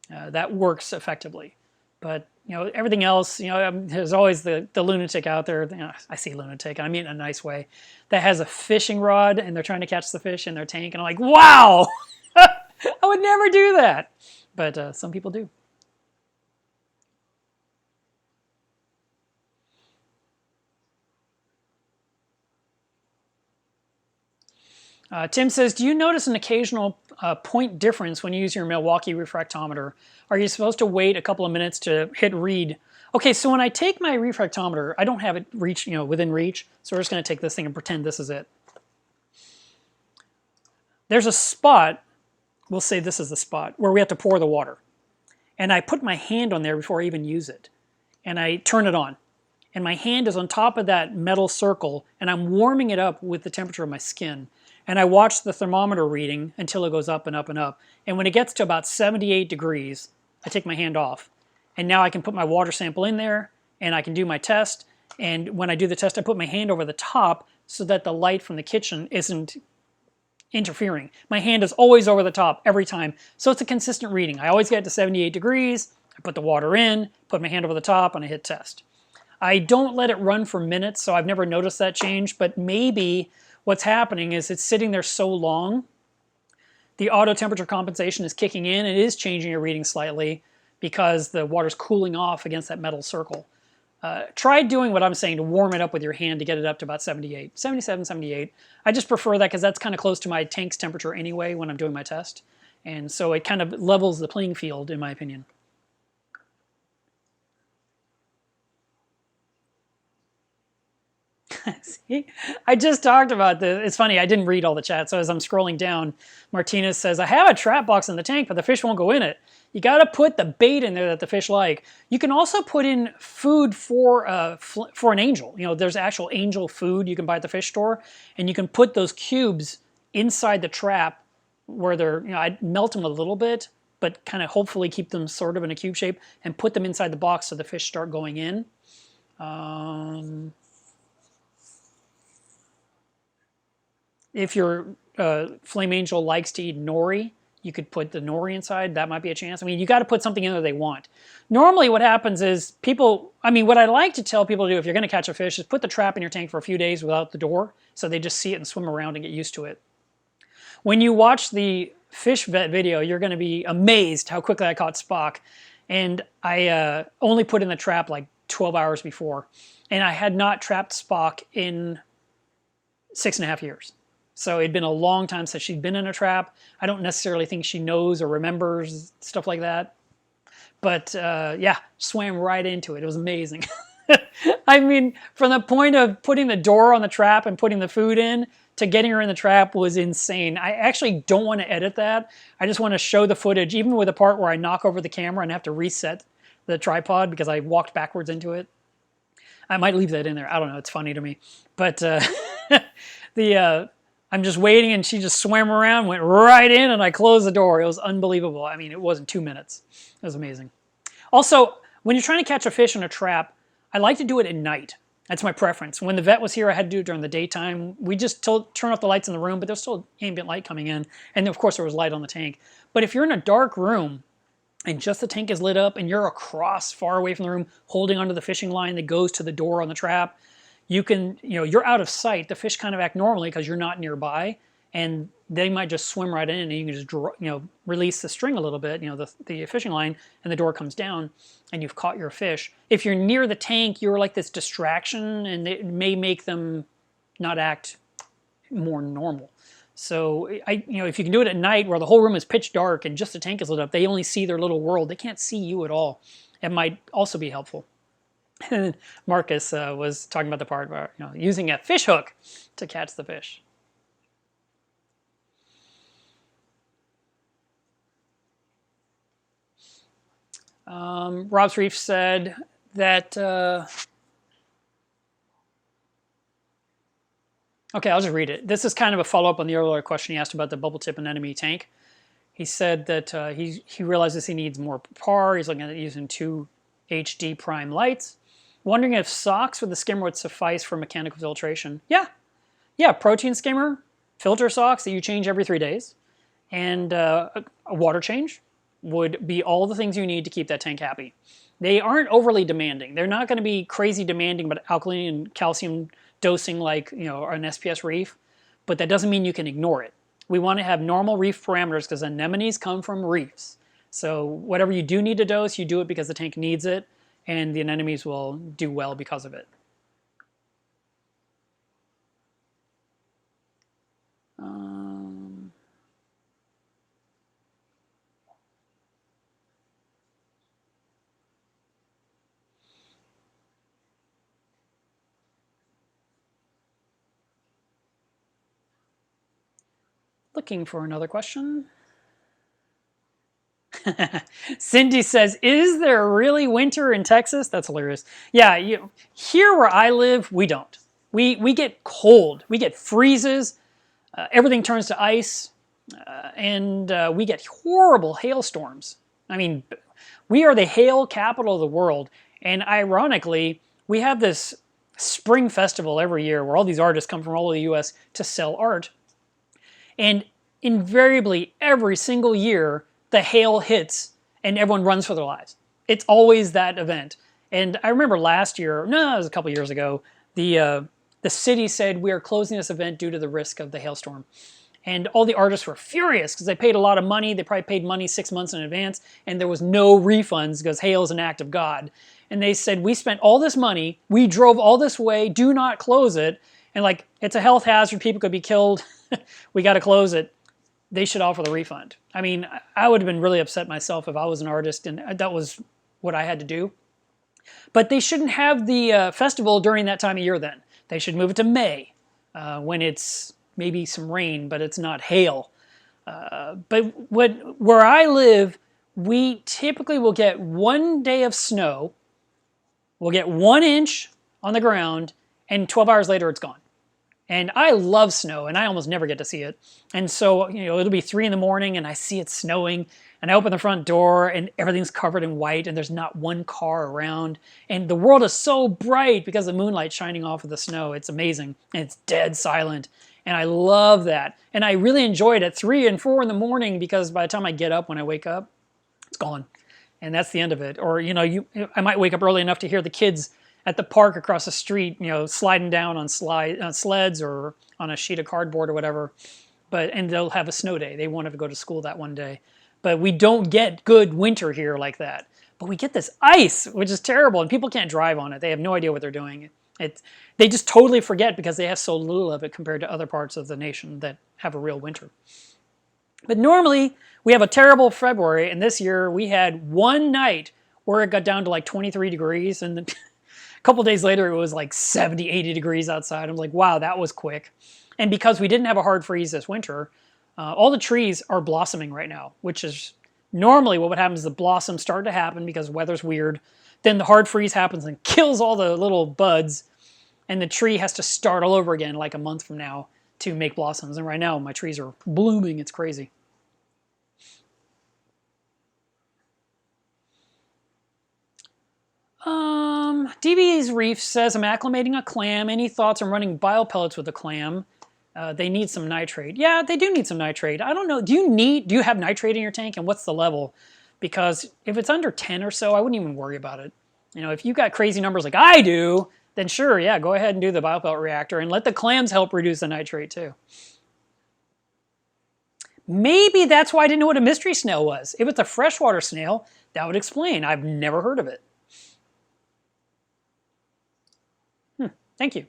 Speaker 1: that works effectively. But everything else, there's always the lunatic out there. I see lunatic, and I mean it in a nice way, that has a fishing rod and they're trying to catch the fish in their tank, and I'm like, wow, I would never do that. But some people do. Tim says, do you notice an occasional point difference when you use your Milwaukee refractometer? Are you supposed to wait a couple of minutes to hit read? Okay, so when I take my refractometer, I don't have it within reach, so we're just going to take this thing and pretend this is it. There's a spot, we'll say this is the spot, where we have to pour the water. And I put my hand on there before I even use it. And I turn it on. And my hand is on top of that metal circle, and I'm warming it up with the temperature of my skin. And I watch the thermometer reading until it goes up and up and up. And when it gets to about 78 degrees, I take my hand off. And now I can put my water sample in there, and I can do my test. And when I do the test, I put my hand over the top so that the light from the kitchen isn't interfering. My hand is always over the top every time. So it's a consistent reading. I always get to 78 degrees. I put the water in, put my hand over the top, and I hit test. I don't let it run for minutes, so I've never noticed that change, but maybe what's happening is it's sitting there so long, the auto temperature compensation is kicking in. It is changing your reading slightly because the water's cooling off against that metal circle. Try doing what I'm saying to warm it up with your hand to get it up to about 78, 77, 78. I just prefer that because that's kind of close to my tank's temperature anyway when I'm doing my test. And so it kind of levels the playing field, in my opinion. See, I just talked about this. It's funny, I didn't read all the chat, so as I'm scrolling down, Martinez says, I have a trap box in the tank, but the fish won't go in it. You got to put the bait in there that the fish like. You can also put in food for an angel. There's actual angel food you can buy at the fish store, and you can put those cubes inside the trap where they're, I'd melt them a little bit, but kind of hopefully keep them sort of in a cube shape, and put them inside the box so the fish start going in. If your flame angel likes to eat nori, you could put the nori inside. That might be a chance. I mean, you got to put something in there they want. Normally what happens is what I like to tell people to do if you're going to catch a fish is put the trap in your tank for a few days without the door, so they just see it and swim around and get used to it. When you watch the fish vet video, you're going to be amazed how quickly I caught Spock. And I only put in the trap like 12 hours before. And I had not trapped Spock in 6.5 years. So it'd been a long time since she'd been in a trap. I don't necessarily think she knows or remembers stuff like that. But yeah, swam right into it. It was amazing. I mean, from the point of putting the door on the trap and putting the food in to getting her in the trap was insane. I actually don't want to edit that. I just want to show the footage, even with the part where I knock over the camera and have to reset the tripod because I walked backwards into it. I might leave that in there. I don't know. It's funny to me. But I'm just waiting, and she just swam around, went right in, and I closed the door. It was unbelievable. I mean, it wasn't 2 minutes. It was amazing. Also, when you're trying to catch a fish in a trap, I like to do it at night. That's my preference. When the vet was here, I had to do it during the daytime. We just turn off the lights in the room, but there's still ambient light coming in. And of course, there was light on the tank. But if you're in a dark room and just the tank is lit up and you're across far away from the room holding onto the fishing line that goes to the door on the trap, you can, you're out of sight. The fish kind of act normally because you're not nearby. and they might just swim right in, and you can just release the string a little bit, the fishing line, and the door comes down, and you've caught your fish. If you're near the tank, you're like this distraction, and it may make them not act more normal. So if you can do it at night where the whole room is pitch dark and just the tank is lit up, they only see their little world. They can't see you at all. It might also be helpful. And Marcus was talking about the part about using a fish hook to catch the fish. Rob's Reef said that. Okay, I'll just read it. This is kind of a follow-up on the earlier question he asked about the bubble tip and enemy tank. He said that he realizes he needs more PAR. He's looking at using 2 HD prime lights. Wondering if socks with the skimmer would suffice for mechanical filtration. Yeah, protein skimmer, filter socks that you change every 3 days, and a water change would be all the things you need to keep that tank happy. They aren't overly demanding. They're not going to be crazy demanding, but alkaline and calcium dosing like an SPS reef, but that doesn't mean you can ignore it. We want to have normal reef parameters because anemones come from reefs. So whatever you do need to dose, you do it because the tank needs it, and the anemones will do well because of it. Looking for another question. Cindy says, is there really winter in Texas? That's hilarious. Yeah, here where I live, we don't. We get cold. We get freezes. Everything turns to ice. And we get horrible hailstorms. I mean, we are the hail capital of the world. And ironically, we have this spring festival every year where all these artists come from all over the U.S. to sell art. And invariably, every single year, the hail hits and everyone runs for their lives. It's always that event. And I remember last year, no, it was a couple years ago, the city said we are closing this event due to the risk of the hailstorm. And all the artists were furious because they paid a lot of money. They probably paid money 6 months in advance, and there was no refunds because hail is an act of God. And they said, we spent all this money, we drove all this way, do not close it. And like, it's a health hazard, people could be killed, we got to close it. They should offer the refund. I mean, I would have been really upset myself if I was an artist and that was what I had to do. But they shouldn't have the festival during that time of year then. They should move it to May when it's maybe some rain, but it's not hail. But where I live, we typically will get 1 day of snow, we'll get 1 inch on the ground, and 12 hours later it's gone. And I love snow, and I almost never get to see it. And so, it'll be 3 in the morning, and I see it snowing, and I open the front door, and everything's covered in white, and there's not one car around. And the world is so bright because the moonlight's shining off of the snow. It's amazing, and it's dead silent. And I love that. And I really enjoy it at 3 and 4 in the morning because by the time I get up, when I wake up, it's gone. And that's the end of it. Or, I might wake up early enough to hear the kids at the park across the street, sliding down on sleds or on a sheet of cardboard or whatever. And they'll have a snow day. They won't have to go to school that one day. But we don't get good winter here like that. But we get this ice, which is terrible, and people can't drive on it. They have no idea what they're doing. They just totally forget because they have so little of it compared to other parts of the nation that have a real winter. But normally, we have a terrible February, and this year we had one night where it got down to like 23 degrees, and a couple days later it was like 70, 80 degrees outside. I'm like, wow, that was quick. And because we didn't have a hard freeze this winter, all the trees are blossoming right now, which is normally what would happen is the blossoms start to happen because the weather's weird. Then the hard freeze happens and kills all the little buds, and the tree has to start all over again like a month from now to make blossoms. And right now my trees are blooming. It's crazy. DB's Reef says, I'm acclimating a clam. Any thoughts on running biopellets with the clam? They need some nitrate. Yeah, they do need some nitrate. I don't know. Do you have nitrate in your tank, and what's the level? Because if it's under 10 or so, I wouldn't even worry about it. If you got crazy numbers like I do, then sure, yeah, go ahead and do the biopellet reactor and let the clams help reduce the nitrate too. Maybe that's why I didn't know what a mystery snail was. If it's a freshwater snail, that would explain. I've never heard of it. Thank you.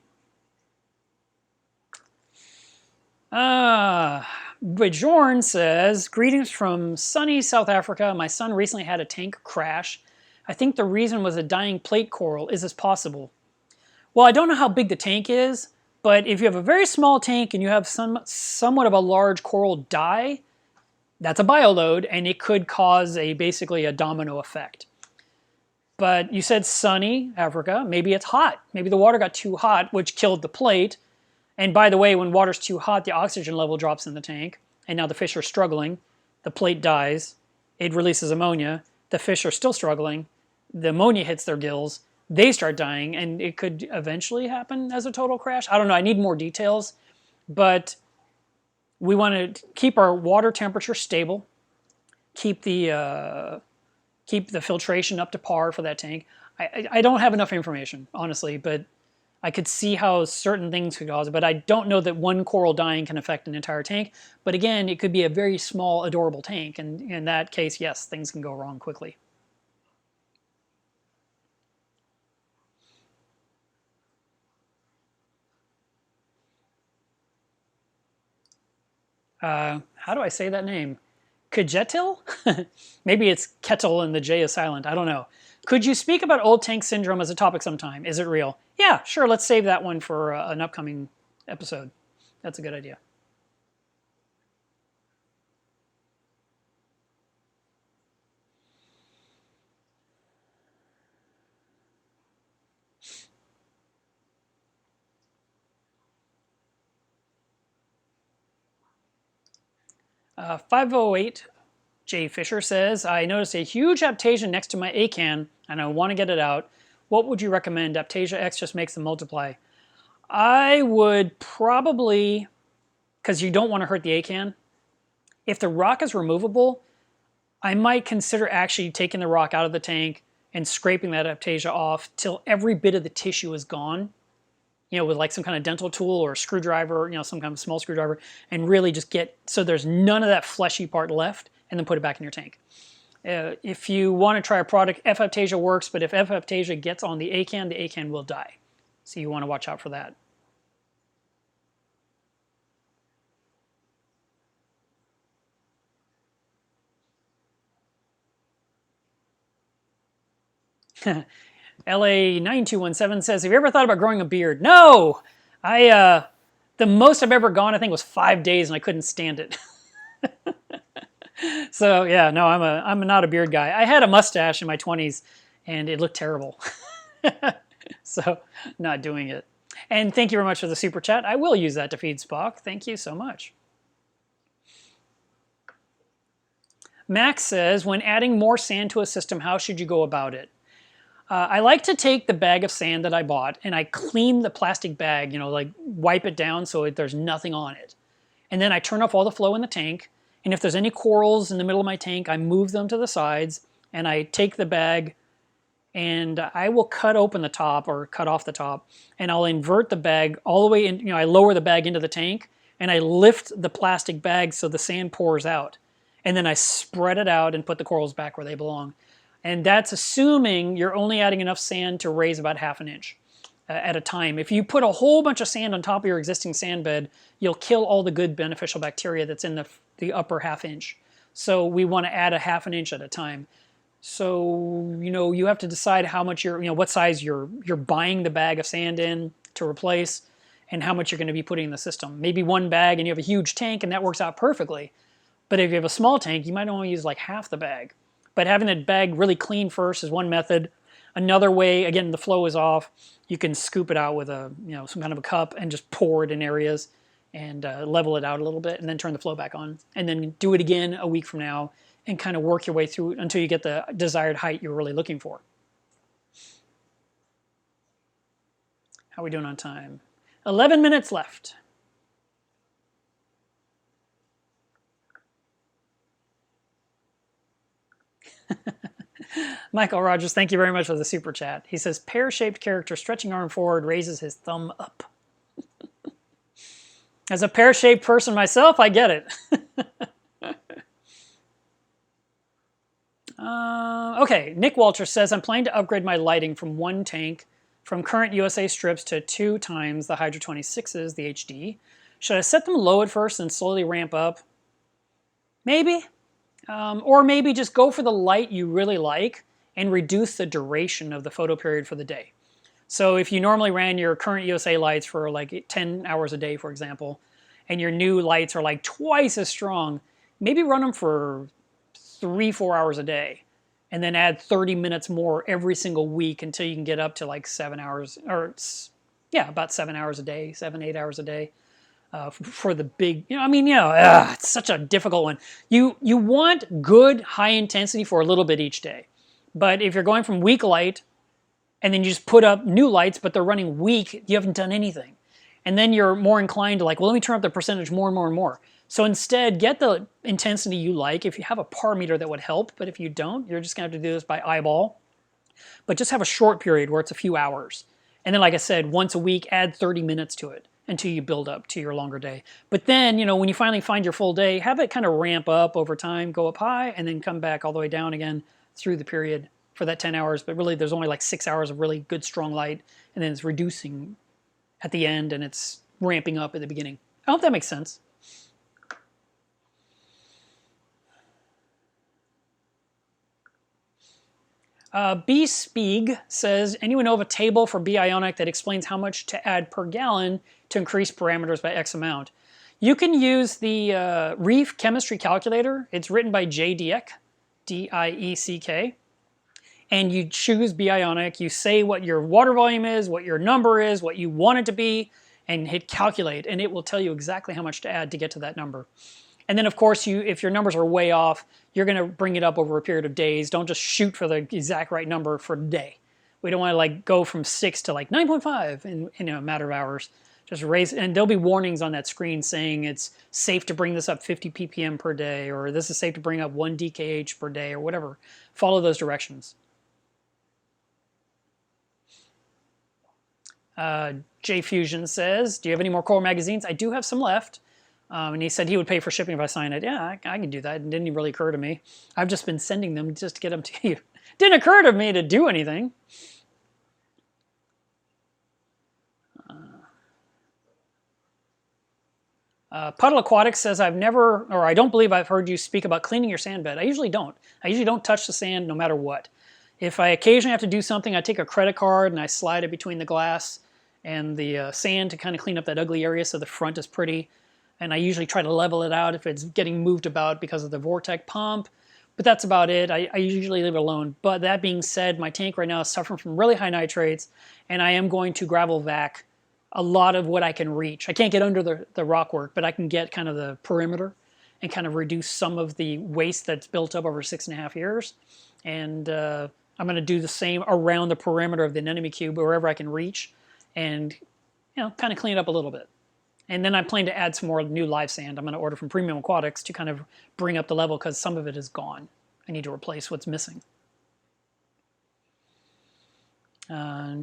Speaker 1: Bjorn says, greetings from sunny South Africa. My son recently had a tank crash. I think the reason was a dying plate coral. Is this possible? Well, I don't know how big the tank is, but if you have a very small tank and you have somewhat of a large coral die, that's a bioload, and it could cause basically a domino effect. But you said sunny Africa. Maybe it's hot. Maybe the water got too hot, which killed the plate. And by the way, when water's too hot, the oxygen level drops in the tank, and now the fish are struggling. The plate dies. It releases ammonia. The fish are still struggling. The ammonia hits their gills. They start dying, and it could eventually happen as a total crash. I don't know. I need more details. But we want to keep our water temperature stable, keep the filtration up to par for that tank. I don't have enough information, honestly, but I could see how certain things could cause it, but I don't know that one coral dying can affect an entire tank. But again, it could be a very small, adorable tank, and in that case, yes, things can go wrong quickly. How do I say that name? Kajetil? Maybe it's Kettle and the J is silent. I don't know. Could you speak about old tank syndrome as a topic sometime? Is it real? Yeah, sure. Let's save that one for an upcoming episode. That's a good idea. Uh, 508 J. Fisher says, I noticed a huge Aptasia next to my acan and I want to get it out. What would you recommend? Aptasia X just makes them multiply. I would probably, because you don't want to hurt the acan, if the rock is removable, I might consider actually taking the rock out of the tank and scraping that Aptasia off till every bit of the tissue is gone. You know, with like some kind of dental tool or a screwdriver, you know, some kind of small screwdriver, and really just get so there's none of that fleshy part left, and then put it back in your tank. If you want to try a product, F. Aptasia works, but if F. Aptasia gets on the acan will die. So you want to watch out for that. LA9217 says, have you ever thought about growing a beard? No! The most I've ever gone, I think, was 5 days, and I couldn't stand it. So yeah, no, I'm not a beard guy. I had a mustache in my 20s, and it looked terrible. So not doing it. And thank you very much for the super chat. I will use that to feed Spock. Thank you so much. Max says, when adding more sand to a system, how should you go about it? I like to take the bag of sand that I bought and I clean the plastic bag, you know, like wipe it down so there's nothing on it. And then I turn off all the flow in the tank. And if there's any corals in the middle of my tank, I move them to the sides and I take the bag and I will cut open the top or cut off the top and I'll invert the bag all the way in, you know, I lower the bag into the tank and I lift the plastic bag so the sand pours out. And then I spread it out and put the corals back where they belong. And that's assuming you're only adding enough sand to raise about ½ an inch at a time. If you put a whole bunch of sand on top of your existing sand bed, you'll kill all the good beneficial bacteria that's in the upper ½ inch. So we want to add a ½ an inch at a time. So, you know, you have to decide how much what size you're buying the bag of sand in to replace and how much you're going to be putting in the system. Maybe one bag and you have a huge tank and that works out perfectly. But if you have a small tank, you might only use like half the bag. But having the bag really clean first is one method. Another way, again, the flow is off. You can scoop it out with some kind of a cup and just pour it in areas and level it out a little bit and then turn the flow back on. And then do it again a week from now and kind of work your way through until you get the desired height you're really looking for. How are we doing on time? 11 minutes left. Michael Rogers, thank you very much for the super chat. He says, pear-shaped character stretching arm forward raises his thumb up. As a pear-shaped person myself, I get it. Okay, Nick Walter says, I'm planning to upgrade my lighting from one tank from current USA strips to 2 times the Hydra 26s, the HD. Should I set them low at first and slowly ramp up? Maybe. Or maybe just go for the light you really like and reduce the duration of the photo period for the day. So if you normally ran your current USA lights for like 10 hours a day, for example, and your new lights are like twice as strong, maybe run them for 3-4 hours a day, and then add 30 minutes more every single week until you can get up to like 7 hours, or yeah, about 7 hours a day, 7-8 hours a day. For the big, it's such a difficult one. You want good high intensity for a little bit each day, but if you're going from weak light and then you just put up new lights, but they're running weak, you haven't done anything. And then you're more inclined to like, well, let me turn up the percentage more and more and more. So instead, get the intensity you like. If you have a par meter, that would help, but if you don't, you're just gonna have to do this by eyeball. But just have a short period where it's a few hours. And then, like I said, once a week, add 30 minutes to it until you build up to your longer day. But then, when you finally find your full day, have it kind of ramp up over time, go up high, and then come back all the way down again through the period for that 10 hours. But really, there's only like 6 hours of really good, strong light, and then it's reducing at the end, and it's ramping up at the beginning. I hope that makes sense. B. Spieg says, anyone know of a table for B Ionic that explains how much to add per gallon to increase parameters by X amount? You can use the Reef Chemistry Calculator. It's written by J. Dieck, D-I-E-C-K. And you choose B Ionic. You say what your water volume is, what your number is, what you want it to be, and hit calculate. And it will tell you exactly how much to add to get to that number. And then, of course, if your numbers are way off, you're going to bring it up over a period of days. Don't just shoot for the exact right number for a day. We don't want to like go from 6 to like 9.5 in a matter of hours. Just raise, and there'll be warnings on that screen saying it's safe to bring this up 50 ppm per day, or this is safe to bring up 1 DKH per day, or whatever. Follow those directions. J Fusion says, do you have any more Core magazines? I do have some left. And he said he would pay for shipping if I signed it. Yeah, I can do that. It didn't even really occur to me. I've just been sending them just to get them to you. Didn't occur to me to do anything. Puddle Aquatics says, I don't believe I've heard you speak about cleaning your sand bed. I usually don't. I usually don't touch the sand no matter what. If I occasionally have to do something, I take a credit card and I slide it between the glass and the sand to kind of clean up that ugly area so the front is pretty. And I usually try to level it out if it's getting moved about because of the Vortec pump. But that's about it. I usually leave it alone. But that being said, my tank right now is suffering from really high nitrates, and I am going to gravel vac a lot of what I can reach. I can't get under the rock work, but I can get kind of the perimeter and kind of reduce some of the waste that's built up over 6.5 years. And I'm going to do the same around the perimeter of the anemone cube wherever I can reach, and kind of clean it up a little bit. And then I plan to add some more new live sand. I'm going to order from Premium Aquatics to kind of bring up the level because some of it is gone. I need to replace what's missing.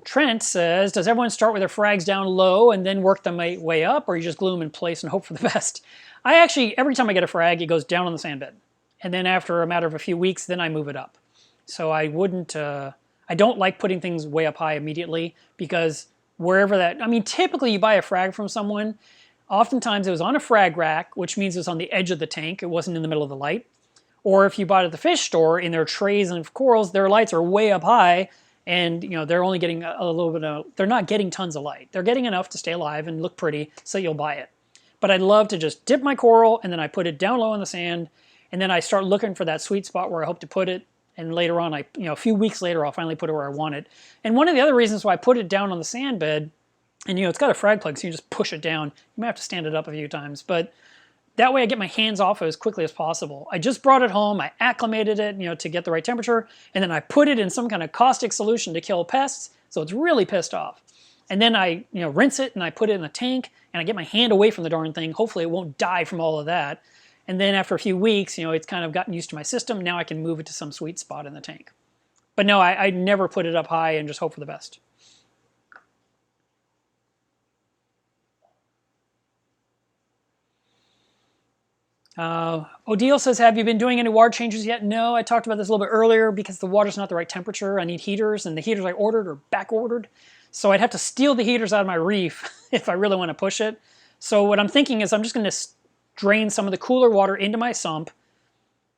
Speaker 1: Trent says, does everyone start with their frags down low and then work them way up, or you just glue them in place and hope for the best? I actually, every time I get a frag, it goes down on the sand bed. And then after a matter of a few weeks, then I move it up. So I wouldn't, I don't like putting things way up high immediately because wherever that, typically you buy a frag from someone, oftentimes it was on a frag rack, which means it was on the edge of the tank. It wasn't in the middle of the light. Or if you bought it at the fish store, in their trays and corals, their lights are way up high, and they're only getting a little bit of, they're not getting tons of light. They're getting enough to stay alive and look pretty, so you'll buy it. But I'd love to just dip my coral, and then I put it down low in the sand, and then I start looking for that sweet spot where I hope to put it. And later on, a few weeks later, I'll finally put it where I want it. And one of the other reasons why I put it down on the sand bed, and it's got a frag plug, so you just push it down. You might have to stand it up a few times, but that way I get my hands off it as quickly as possible. I just brought it home, I acclimated it, to get the right temperature, and then I put it in some kind of caustic solution to kill pests, so it's really pissed off. And then I, rinse it and I put it in the tank, and I get my hand away from the darn thing. Hopefully it won't die from all of that. And then after a few weeks, it's kind of gotten used to my system. Now I can move it to some sweet spot in the tank. But no, I never put it up high and just hope for the best. Odile says, have you been doing any water changes yet? No, I talked about this a little bit earlier because the water's not the right temperature. I need heaters, and the heaters I ordered are back ordered. So I'd have to steal the heaters out of my reef if I really want to push it. So what I'm thinking is I'm just going to drain some of the cooler water into my sump,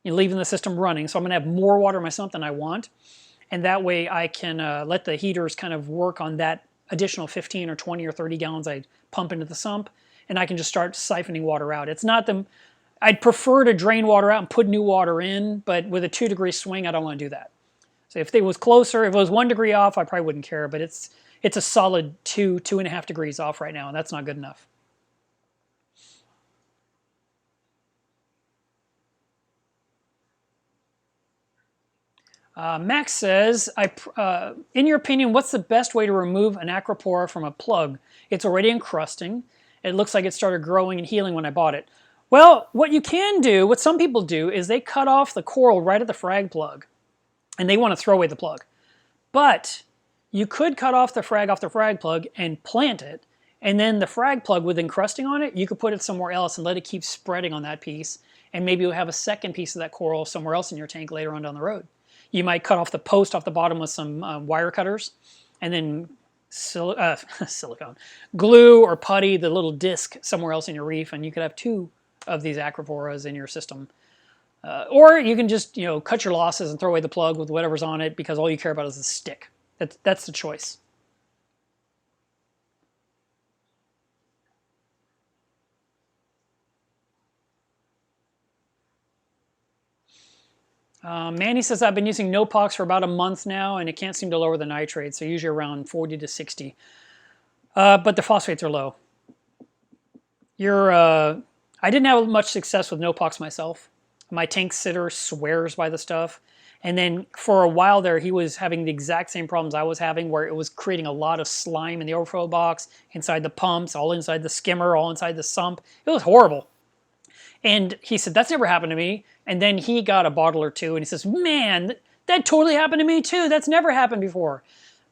Speaker 1: leaving the system running. So I'm going to have more water in my sump than I want. And that way I can let the heaters kind of work on that additional 15 or 20 or 30 gallons I pump into the sump. And I can just start siphoning water out. It's not the... I'd prefer to drain water out and put new water in, but with a 2-degree swing, I don't want to do that. So if it was closer, if it was 1 degree off, I probably wouldn't care, but it's a solid 2.5 degrees off right now, and that's not good enough. Max says, in your opinion, what's the best way to remove an acropora from a plug? It's already encrusting. It looks like it started growing and healing when I bought it. Well, what you can do, what some people do, is they cut off the coral right at the frag plug, and they want to throw away the plug. But you could cut off the frag plug and plant it, and then the frag plug with encrusting on it, you could put it somewhere else and let it keep spreading on that piece, and maybe you'll have a second piece of that coral somewhere else in your tank later on down the road. You might cut off the post off the bottom with some wire cutters, and then silicone, glue or putty the little disc somewhere else in your reef, and you could have 2 of these acroporas in your system. Or you can just cut your losses and throw away the plug with whatever's on it because all you care about is the stick. That's the choice. Manny says, I've been using Nopox for about a month now, and it can't seem to lower the nitrates. So usually around 40 to 60. But the phosphates are low. I didn't have much success with Nopox myself. My tank sitter swears by the stuff. And then for a while there, he was having the exact same problems I was having, where it was creating a lot of slime in the overflow box, inside the pumps, all inside the skimmer, all inside the sump. It was horrible. And he said, that's never happened to me. And then he got a bottle or two, and he says, man, that totally happened to me too. That's never happened before.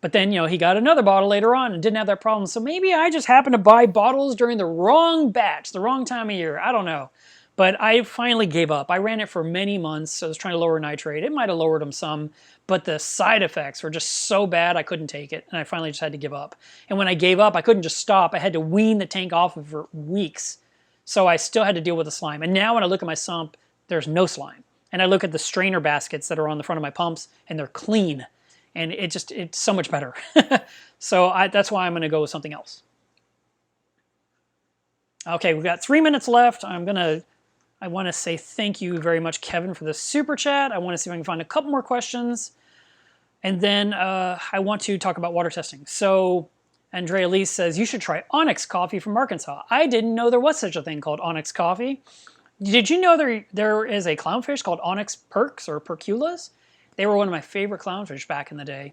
Speaker 1: But then, he got another bottle later on and didn't have that problem. So maybe I just happened to buy bottles during the wrong batch, the wrong time of year. I don't know. But I finally gave up. I ran it for many months. So I was trying to lower nitrate. It might have lowered them some, but the side effects were just so bad I couldn't take it. And I finally just had to give up. And when I gave up, I couldn't just stop. I had to wean the tank off of for weeks. So I still had to deal with the slime. And now when I look at my sump, there's no slime. And I look at the strainer baskets that are on the front of my pumps, and they're clean. And it's so much better. So that's why I'm going to go with something else. Okay, we've got 3 minutes left. I want to say thank you very much, Kevin, for the super chat. I want to see if I can find a couple more questions. And then I want to talk about water testing. So Andrea Lee says, you should try Onyx coffee from Arkansas. I didn't know there was such a thing called Onyx coffee. Did you know there is a clownfish called Onyx percs or perculas? They were one of my favorite clownfish back in the day.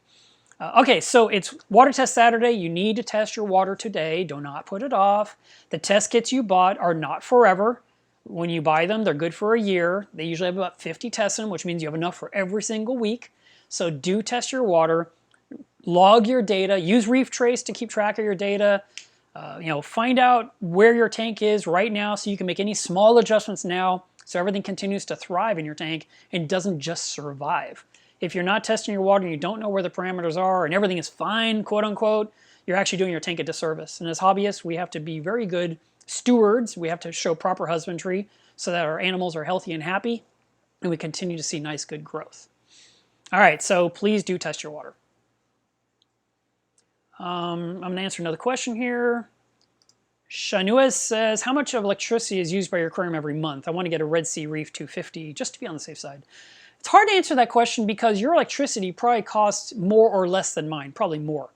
Speaker 1: Okay, so it's Water Test Saturday. You need to test your water today. Do not put it off. The test kits you bought are not forever. When you buy them, they're good for a year. They usually have about 50 tests in them, which means you have enough for every single week. So do test your water. Log your data. Use Reef Trace to keep track of your data. Find out where your tank is right now so you can make any small adjustments now so everything continues to thrive in your tank and doesn't just survive. If you're not testing your water and you don't know where the parameters are and everything is fine, quote unquote, you're actually doing your tank a disservice. And as hobbyists, we have to be very good stewards. We have to show proper husbandry so that our animals are healthy and happy and we continue to see nice, good growth. All right, so please do test your water. I'm going to answer another question here. Shanuez says, how much of electricity is used by your aquarium every month? I want to get a Red Sea Reef 250 just to be on the safe side. It's hard to answer that question because your electricity probably costs more or less than mine, probably more.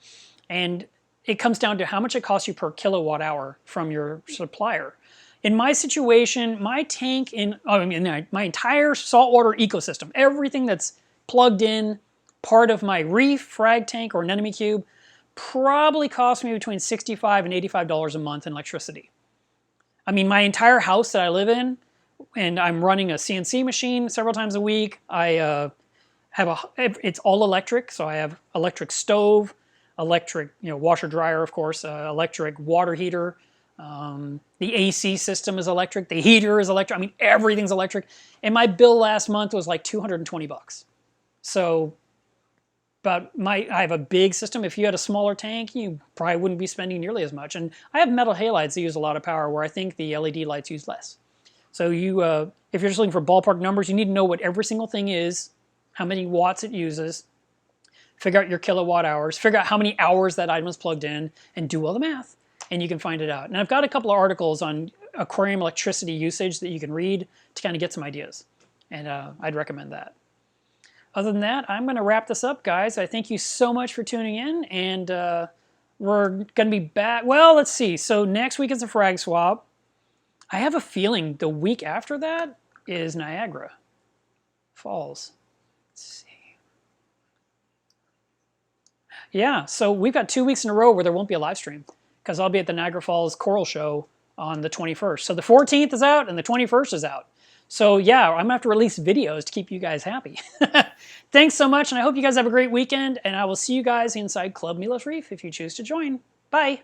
Speaker 1: And it comes down to how much it costs you per kilowatt hour from your supplier. In my situation, my tank, my entire saltwater ecosystem, everything that's plugged in, part of my reef, frag tank, or anemone cube, probably cost me between $65 and $85 a month in electricity. I mean, my entire house that I live in, and I'm running a CNC machine several times a week. I it's all electric, so I have electric stove, electric washer dryer, of course, electric water heater, The AC system is electric. The heater is electric. I mean, everything's electric. And my bill last month was like 220 bucks. So, but I have a big system. If you had a smaller tank, you probably wouldn't be spending nearly as much. And I have metal halides that use a lot of power, where I think the LED lights use less. So if you're just looking for ballpark numbers, you need to know what every single thing is, how many watts it uses, figure out your kilowatt hours, figure out how many hours that item is plugged in, and do all the math, and you can find it out. And I've got a couple of articles on aquarium electricity usage that you can read to kind of get some ideas, and I'd recommend that. Other than that, I'm going to wrap this up, guys. I thank you so much for tuning in, and we're going to be back. Well, let's see. So next week is a frag swap. I have a feeling the week after that is Niagara Falls. Let's see. Yeah, so we've got 2 weeks in a row where there won't be a live stream, because I'll be at the Niagara Falls Coral Show on the 21st. So the 14th is out and the 21st is out. So yeah, I'm going to have to release videos to keep you guys happy. Thanks so much, and I hope you guys have a great weekend, and I will see you guys inside Club Milos Reef if you choose to join. Bye!